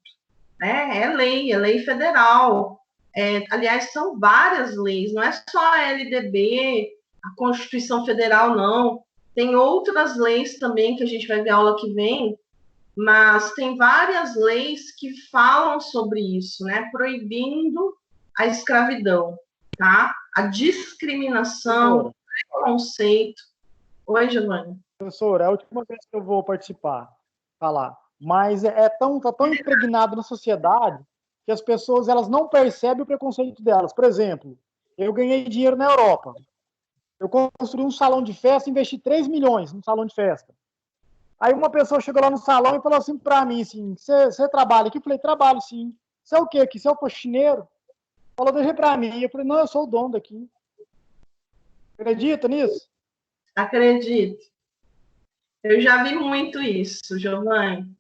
Speaker 1: É lei federal. Aliás, são várias leis, não é só a LDB, a Constituição Federal, não. Tem outras leis também que a gente vai ver aula que vem, mas tem várias leis que falam sobre isso, né? Proibindo a escravidão, tá? A discriminação, o preconceito. Oi, Giovanni.
Speaker 7: Professora, é a última vez que eu vou falar. Mas tá tão impregnado na sociedade que as pessoas elas não percebem o preconceito delas. Por exemplo, eu ganhei dinheiro na Europa. Eu construí um salão de festa, investi 3 milhões no salão de festa. Aí uma pessoa chegou lá no salão e falou assim para mim, assim, você trabalha aqui? Eu falei, trabalho sim. Você é o quê aqui? Você é o faxineiro? Falou, deixa para mim. Eu falei, não, eu sou o dono daqui. Acredita nisso?
Speaker 1: Acredito. Eu já vi muito isso, Giovanni.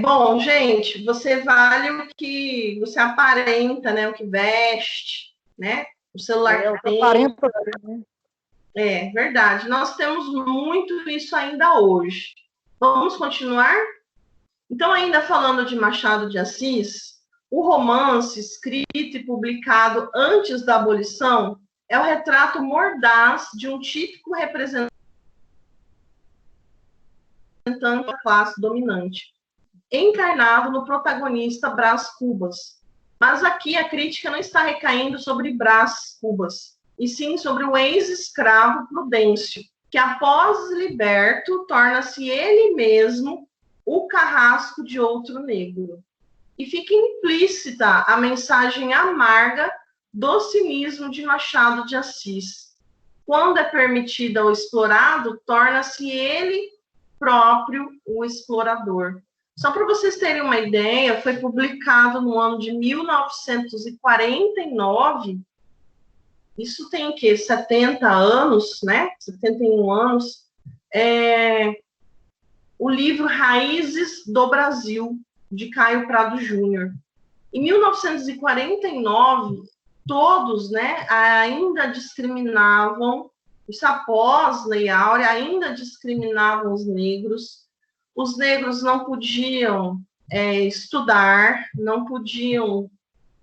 Speaker 1: Bom, gente, você vale o que você aparenta, né? O que veste, né? O celular que tem.
Speaker 7: Aparenta,
Speaker 1: né? Verdade. Nós temos muito isso ainda hoje. Vamos continuar? Então, ainda falando de Machado de Assis, o romance escrito e publicado antes da abolição é o retrato mordaz de um típico representante da classe dominante, encarnado no protagonista Brás Cubas. Mas aqui a crítica não está recaindo sobre Brás Cubas, e sim sobre o ex-escravo Prudêncio, que após liberto, torna-se ele mesmo o carrasco de outro negro. E fica implícita a mensagem amarga do cinismo de Machado de Assis. Quando é permitido ao explorado, torna-se ele próprio o explorador. Só para vocês terem uma ideia, foi publicado no ano de 1949 isso tem que 70 anos, né? 71 anos, o livro Raízes do Brasil, de Caio Prado Júnior. Em 1949, todos, né, ainda discriminavam, isso após Lei Áurea, ainda discriminavam os negros. Os negros não podiam estudar, não podiam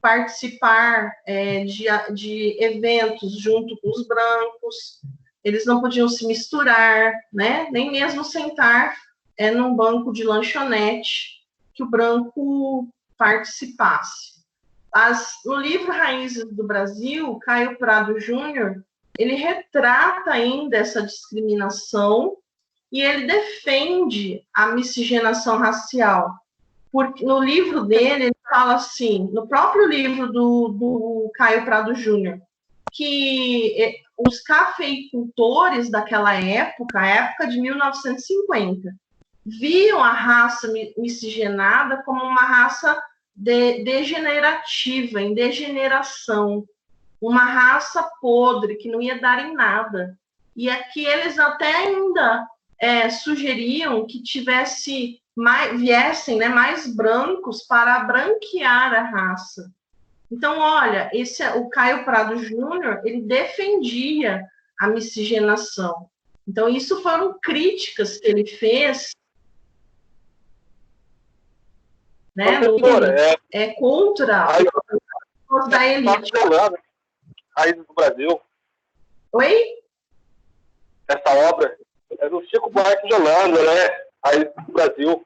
Speaker 1: participar de eventos junto com os brancos, eles não podiam se misturar, né, nem mesmo sentar num banco de lanchonete que o branco participasse. No livro Raízes do Brasil, Caio Prado Júnior, ele retrata ainda essa discriminação e ele defende a miscigenação racial. Porque no livro dele, ele fala assim, no próprio livro do Caio Prado Júnior, que os cafeicultores daquela época, a época de 1950, viam a raça miscigenada como uma raça degenerativa, em degeneração, uma raça podre, que não ia dar em nada. E aqui eles até ainda sugeriam que viessem, né, mais brancos para branquear a raça. Então, olha, o Caio Prado Júnior, ele defendia a miscigenação. Então, isso foram críticas que ele fez, né, contra os da elite.
Speaker 9: Raízes do Brasil.
Speaker 1: Oi?
Speaker 9: Essa obra é do Chico Buarque de Holanda, né? Raízes do Brasil.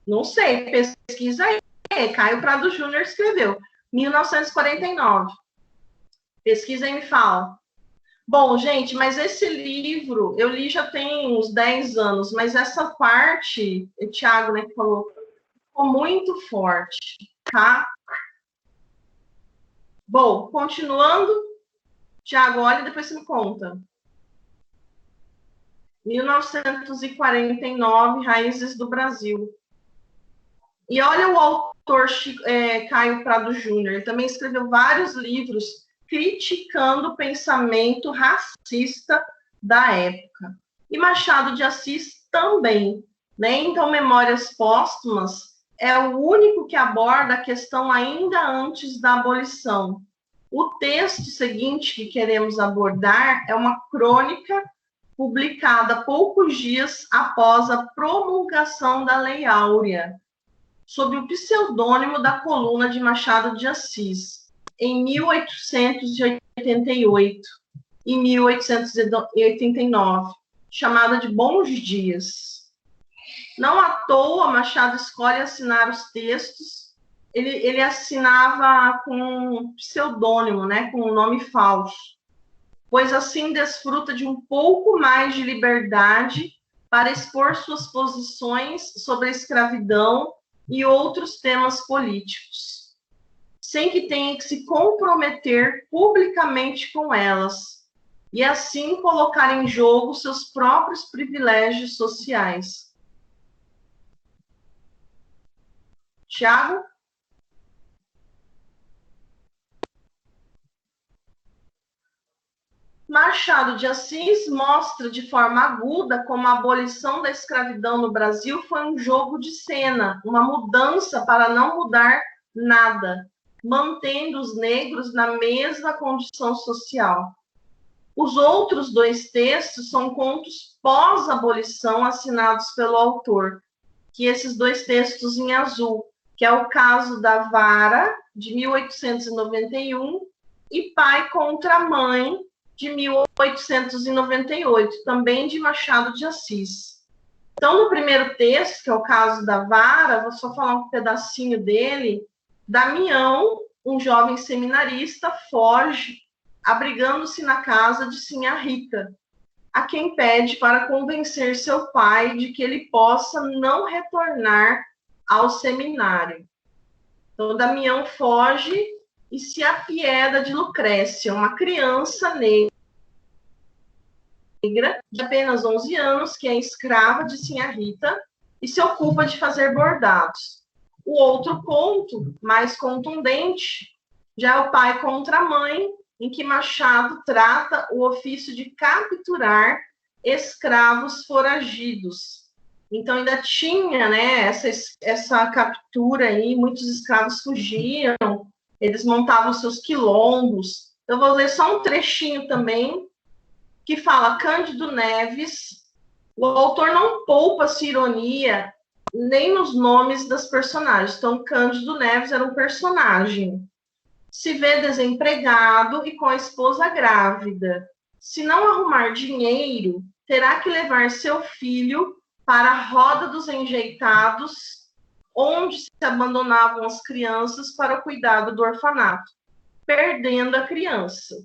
Speaker 1: Não sei, pesquisa aí. Caio Prado Júnior escreveu, 1949. Pesquisa e me fala. Bom, gente, mas esse livro, eu li já tem uns 10 anos, mas essa parte, o Thiago, né, que falou, ficou muito forte, tá? Bom, continuando, Thiago, olha e depois você me conta. 1949, Raízes do Brasil. E olha o autor Caio Prado Júnior, ele também escreveu vários livros criticando o pensamento racista da época. E Machado de Assis também, né? Então, Memórias Póstumas é o único que aborda a questão ainda antes da abolição. O texto seguinte que queremos abordar é uma crônica publicada poucos dias após a promulgação da Lei Áurea, sob o pseudônimo da coluna de Machado de Assis, em 1888 e 1889, chamada de Bons Dias. Não à toa, Machado escolhe assinar os textos, ele assinava com um pseudônimo, né, com um nome falso, pois assim desfruta de um pouco mais de liberdade para expor suas posições sobre a escravidão e outros temas políticos, sem que tenha que se comprometer publicamente com elas, e assim colocar em jogo seus próprios privilégios sociais. Tiago? Machado de Assis mostra de forma aguda como a abolição da escravidão no Brasil foi um jogo de cena, uma mudança para não mudar nada, mantendo os negros na mesma condição social. Os outros dois textos são contos pós-abolição assinados pelo autor, que esses dois textos em azul, que é o caso da Vara, de 1891, e Pai contra Mãe, de 1898, também de Machado de Assis. Então, no primeiro texto, que é o caso da Vara, vou só falar um pedacinho dele. Damião, um jovem seminarista, foge, abrigando-se na casa de Sinhá Rita, a quem pede para convencer seu pai de que ele possa não retornar ao seminário. Então, Damião foge e se apieda de Lucrécia, uma criança negra de apenas 11 anos, que é escrava de Sinhá Rita e se ocupa de fazer bordados. O outro conto, mais contundente, já é o Pai contra a Mãe, em que Machado trata o ofício de capturar escravos foragidos. Então, ainda tinha, né, essa captura aí, muitos escravos fugiam, eles montavam seus quilombos. Eu vou ler só um trechinho também, que fala Cândido Neves. O autor não poupa-se ironia nem nos nomes das personagens. Então, Cândido Neves era um personagem. Se vê desempregado e com a esposa grávida. Se não arrumar dinheiro, terá que levar seu filho para a roda dos enjeitados, onde se abandonavam as crianças para o cuidado do orfanato, perdendo a criança.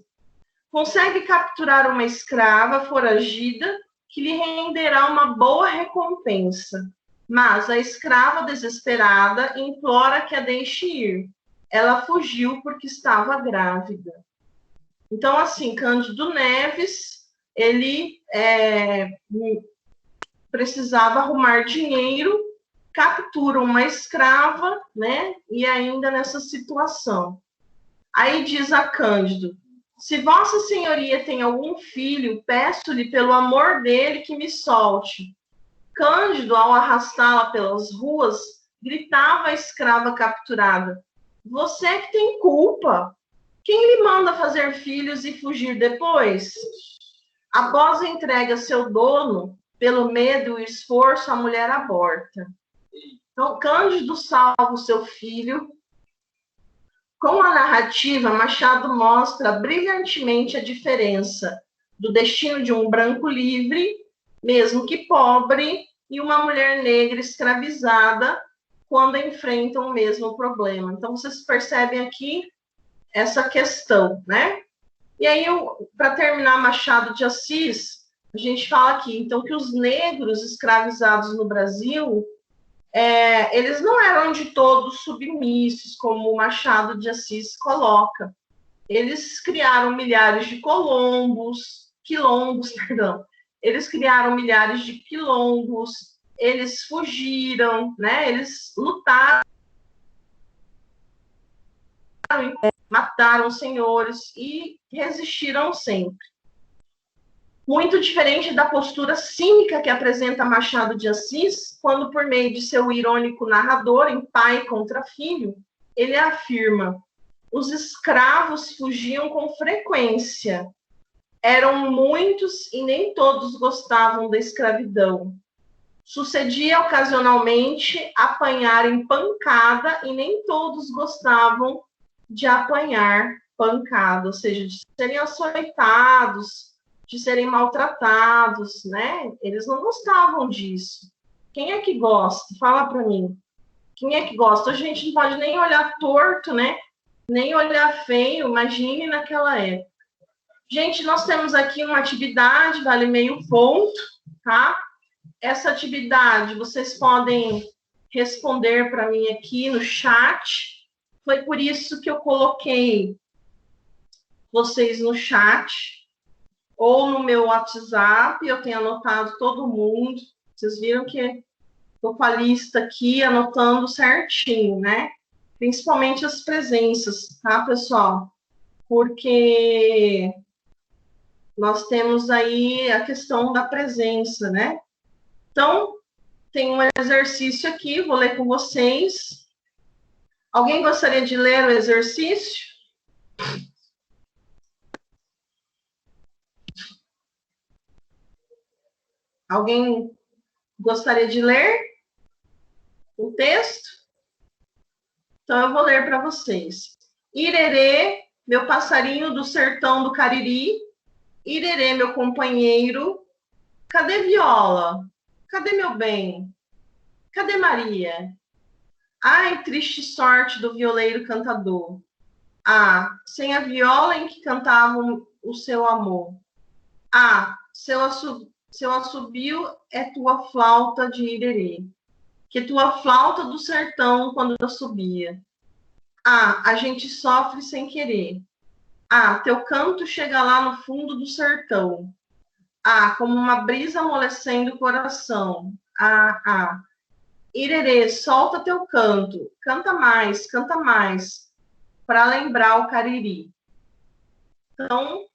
Speaker 1: Consegue capturar uma escrava foragida que lhe renderá uma boa recompensa. Mas a escrava desesperada implora que a deixe ir. Ela fugiu porque estava grávida. Então, assim, Cândido Neves, ele precisava arrumar dinheiro, captura uma escrava, né? E ainda nessa situação. Aí diz a Cândido: se Vossa Senhoria tem algum filho, peço-lhe pelo amor dele que me solte. Cândido, ao arrastá-la pelas ruas, gritava à escrava capturada: você é que tem culpa. Quem lhe manda fazer filhos e fugir depois? Após a entrega a seu dono, pelo medo e esforço, a mulher aborta. Então, Cândido salva o seu filho. Com a narrativa, Machado mostra brilhantemente a diferença do destino de um branco livre, mesmo que pobre, e uma mulher negra escravizada, quando enfrentam o mesmo problema. Então, vocês percebem aqui essa questão, né? E aí, para terminar, Machado de Assis, a gente fala aqui, então, que os negros escravizados no Brasil, eles não eram de todos submissos, como o Machado de Assis coloca. Eles criaram milhares de quilombos, perdão. Eles criaram milhares de quilombos, eles fugiram, né? Eles lutaram, mataram senhores e resistiram sempre. Muito diferente da postura cínica que apresenta Machado de Assis, quando, por meio de seu irônico narrador, em Pai contra Filho, ele afirma: os escravos fugiam com frequência. Eram muitos e nem todos gostavam da escravidão. Sucedia ocasionalmente apanhar em pancada e nem todos gostavam de apanhar pancada, ou seja, de serem açoitados, de serem maltratados, né? Eles não gostavam disso. Quem é que gosta? Fala para mim. Quem é que gosta? A gente não pode nem olhar torto, né? Nem olhar feio, imagine naquela época. Gente, nós temos aqui uma atividade, vale meio ponto, tá? Essa atividade, vocês podem responder para mim aqui no chat. Foi por isso que eu coloquei vocês no chat ou no meu WhatsApp. Eu tenho anotado todo mundo. Vocês viram que estou com a lista aqui, anotando certinho, né? Principalmente as presenças, tá, pessoal? Porque nós temos aí a questão da presença, né? Então, tem um exercício aqui, vou ler com vocês. Alguém gostaria de ler o exercício? Alguém gostaria de ler o texto? Então, eu vou ler para vocês. Irerê, meu passarinho do sertão do Cariri. Irerê, meu companheiro. Cadê Viola? Cadê meu bem? Cadê Maria? Ai, triste sorte do violeiro cantador. Ah, sem a viola em que cantavam o seu amor. Ah, seu assobio é tua flauta de irerê, que tua flauta do sertão quando assobia. Ah, a gente sofre sem querer. Ah, teu canto chega lá no fundo do sertão. Ah, como uma brisa amolecendo o coração. Ah. Irerê, solta teu canto. Canta mais, para lembrar o Cariri. Então,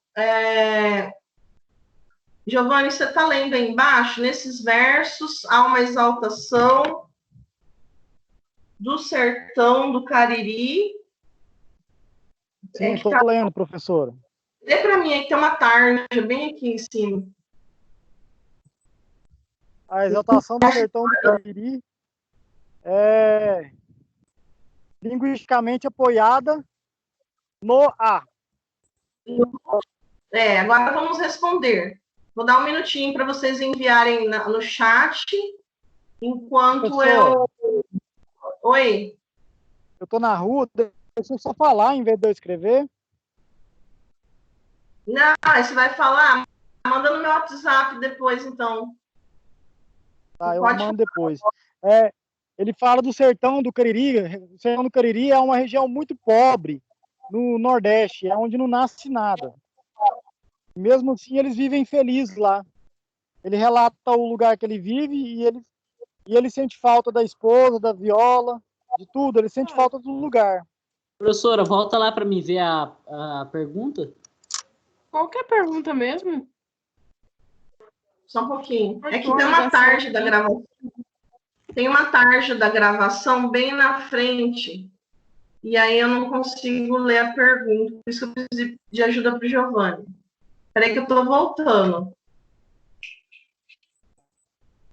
Speaker 1: Giovanni, você está lendo aí embaixo? Nesses versos, há uma exaltação do sertão do Cariri.
Speaker 7: Sim, estou lendo, professora.
Speaker 1: Lê para mim aí que tem uma tarja bem aqui em cima.
Speaker 7: A exaltação do sertão do Cariri é linguisticamente apoiada no A.
Speaker 1: Agora vamos responder. Vou dar um minutinho para vocês enviarem no chat, enquanto
Speaker 7: Professor,
Speaker 1: Oi?
Speaker 7: Eu estou na rua, deixa eu só falar em vez de eu escrever.
Speaker 1: Não, você vai falar? Manda no meu WhatsApp depois, então.
Speaker 7: Tá, eu mando depois. Ele fala do sertão do Cariri. O sertão do Cariri é uma região muito pobre no Nordeste, é onde não nasce nada. Mesmo assim, eles vivem felizes lá. Ele relata o lugar que ele vive e ele sente falta da esposa, da viola, de tudo. Ele sente falta do lugar.
Speaker 6: Professora, volta lá para me ver a pergunta.
Speaker 12: Qual que é a pergunta mesmo?
Speaker 1: Só um pouquinho. É que tem uma tarja da gravação. Tem uma tarja da gravação bem na frente. E aí eu não consigo ler a pergunta. Por isso que eu preciso de ajuda para o Giovanni. Espera que eu estou voltando.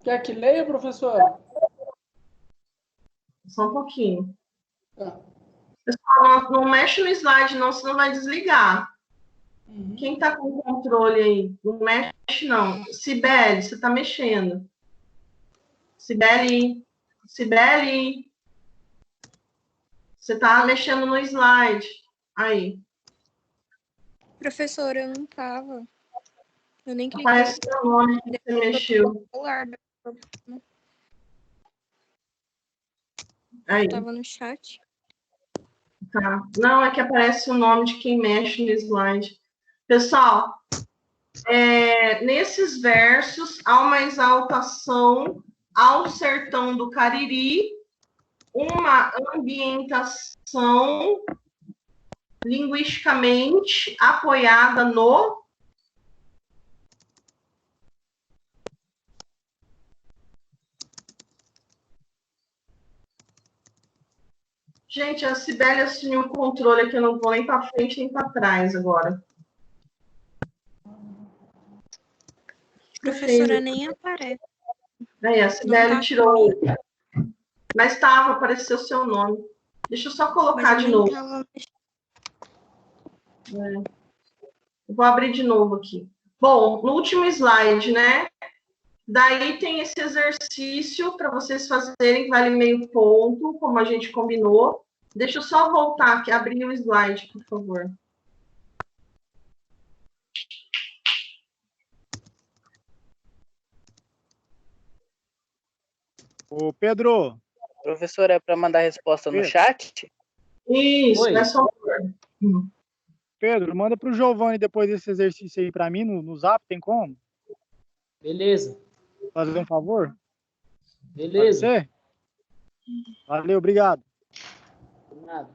Speaker 3: Quer que leia, professora?
Speaker 1: Só um pouquinho. Pessoal, não mexe no slide, não, senão vai desligar. Quem está com o controle aí? Não mexe, não. Sibeli, você está mexendo. Sibeli. Você está mexendo no slide. Aí.
Speaker 8: Professora, eu não estava. Eu nem cliquei.
Speaker 1: Aparece o nome que você mexeu. Aí.
Speaker 8: Eu estava no chat.
Speaker 1: Tá. Não, é que aparece o nome de quem mexe no slide. Pessoal, nesses versos há uma exaltação ao sertão do Cariri, uma ambientação linguisticamente apoiada no Gente, a Sibeli assumiu o controle aqui, eu não vou nem para frente nem para trás agora.
Speaker 8: Professora, nem aparece.
Speaker 1: Aí, a Sibeli tirou. Mas estava, apareceu o seu nome. Deixa eu só colocar de novo. Eu vou abrir de novo aqui. Bom, no último slide, né? Daí tem esse exercício para vocês fazerem, que vale meio ponto, como a gente combinou. Deixa eu só voltar aqui, abrir o slide, por favor.
Speaker 7: Ô, Pedro.
Speaker 13: Professor, é para mandar a resposta no chat?
Speaker 1: Isso, é só.
Speaker 7: Pedro, manda para o Giovanni depois desse exercício aí para mim no Zap, tem como?
Speaker 6: Beleza.
Speaker 7: Fazer um favor?
Speaker 6: Beleza.
Speaker 7: Pode ser? Valeu, obrigado.
Speaker 6: Por nada.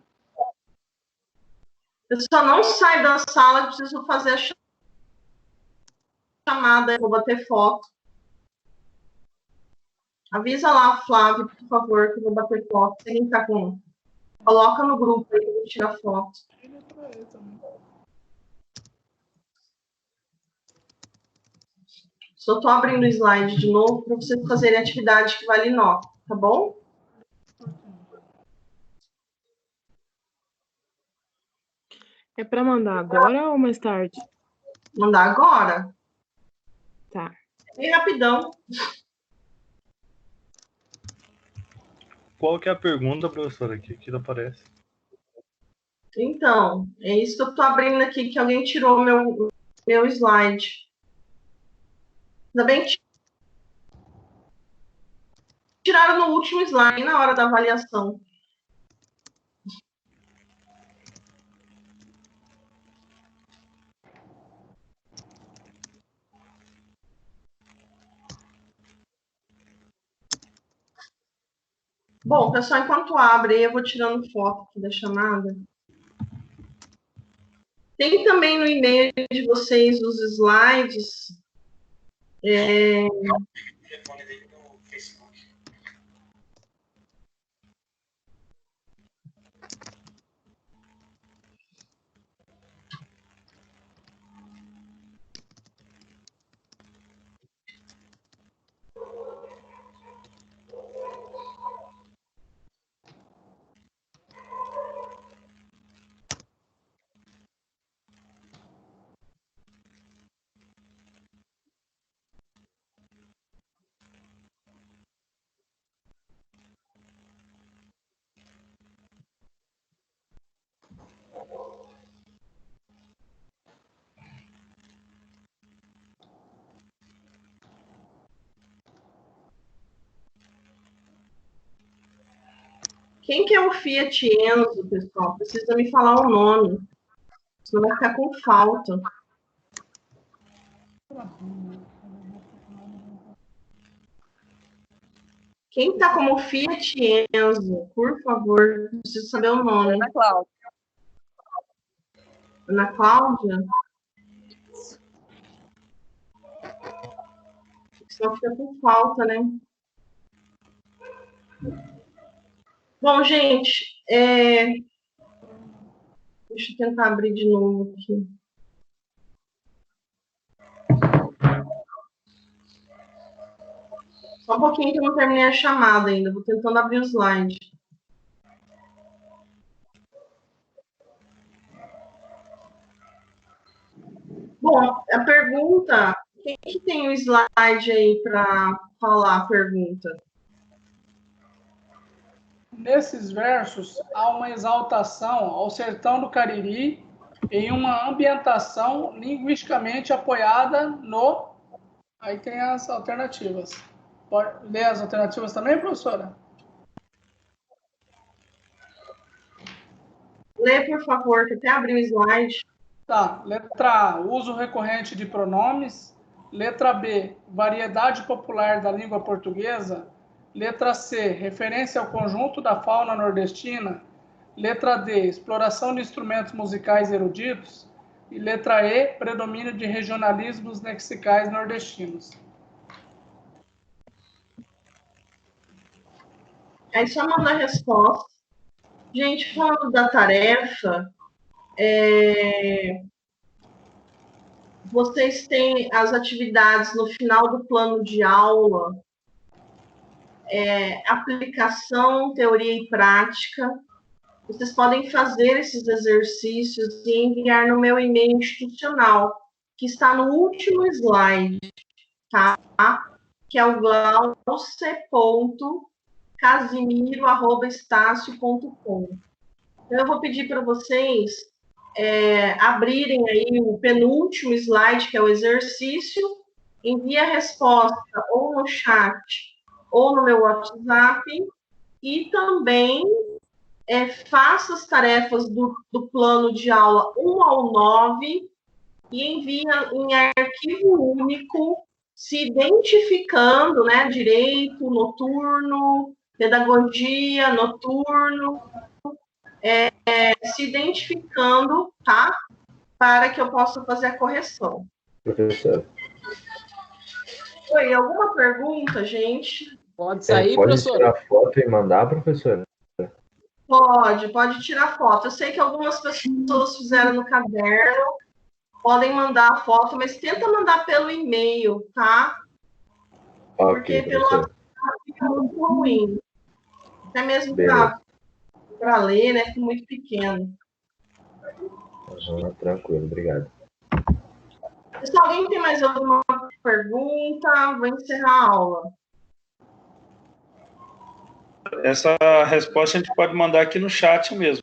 Speaker 1: Pessoal, não sai da sala, eu preciso fazer a chamada, eu vou bater foto. Avisa lá, Flávio, por favor, que eu vou bater foto. Quem tá com... Coloca no grupo aí que eu vou tirar foto. Só tô abrindo o slide de novo para vocês fazerem a atividade que vale nota, tá bom?
Speaker 12: É para mandar agora ou mais tarde?
Speaker 1: Mandar agora.
Speaker 12: Tá.
Speaker 1: Bem rapidão.
Speaker 14: Qual que é a pergunta, professora, que não aparece?
Speaker 1: Então, é isso que eu tô abrindo aqui, que alguém tirou meu slide. Ainda bem que tiraram no último slide, na hora da avaliação. Bom, pessoal, enquanto abre, eu vou tirando foto aqui da chamada. Tem também no e-mail de vocês os slides. Quem que é o Fiat Enzo, pessoal? Precisa me falar o nome. Senão vai ficar com falta. Quem está como Fiat Enzo, por favor, preciso saber o nome.
Speaker 5: Ana Cláudia.
Speaker 1: Ana Cláudia? Senão fica com falta, né? Bom, gente, deixa eu tentar abrir de novo aqui. Só um pouquinho que eu não terminei a chamada ainda. Vou tentando abrir o slide. Bom, a pergunta... Quem que tem o slide aí para falar a pergunta?
Speaker 3: Nesses versos, há uma exaltação ao sertão do Cariri em uma ambientação linguisticamente apoiada no... Aí tem as alternativas. Pode ler as alternativas também, professora?
Speaker 1: Lê, por favor, que até abri o slide.
Speaker 3: Tá. Letra A, uso recorrente de pronomes. Letra B, variedade popular da língua portuguesa. Letra C, referência ao conjunto da fauna nordestina. Letra D, exploração de instrumentos musicais eruditos. E letra E, predomínio de regionalismos lexicais nordestinos.
Speaker 1: Aí só manda a resposta. Gente, falando da tarefa, vocês têm as atividades no final do plano de aula, aplicação, teoria e prática. Vocês podem fazer esses exercícios e enviar no meu e-mail institucional, que está no último slide, tá? Que é o glauce.casimiro@estacio.com. Então, eu vou pedir para vocês abrirem aí o penúltimo slide, que é o exercício, envie a resposta ou no chat ou no meu WhatsApp, e também faça as tarefas do plano de aula 1 ao 9 e envia em arquivo único, se identificando, né, direito, noturno, pedagogia, noturno, se identificando, tá? Para que eu possa fazer a correção.
Speaker 15: Professor.
Speaker 1: Oi, alguma pergunta, gente?
Speaker 6: Pode sair,
Speaker 15: pode
Speaker 6: professor?
Speaker 15: Tirar foto e mandar, professora?
Speaker 1: Pode tirar foto. Eu sei que algumas pessoas fizeram no caderno, podem mandar a foto, mas tenta mandar pelo e-mail, tá? Porque pelo WhatsApp fica muito ruim. Até mesmo para ler, né? Fica muito pequeno.
Speaker 15: Tranquilo, obrigado.
Speaker 1: Se alguém tem mais alguma pergunta, vou encerrar a aula.
Speaker 11: Essa resposta a gente pode mandar aqui no chat mesmo.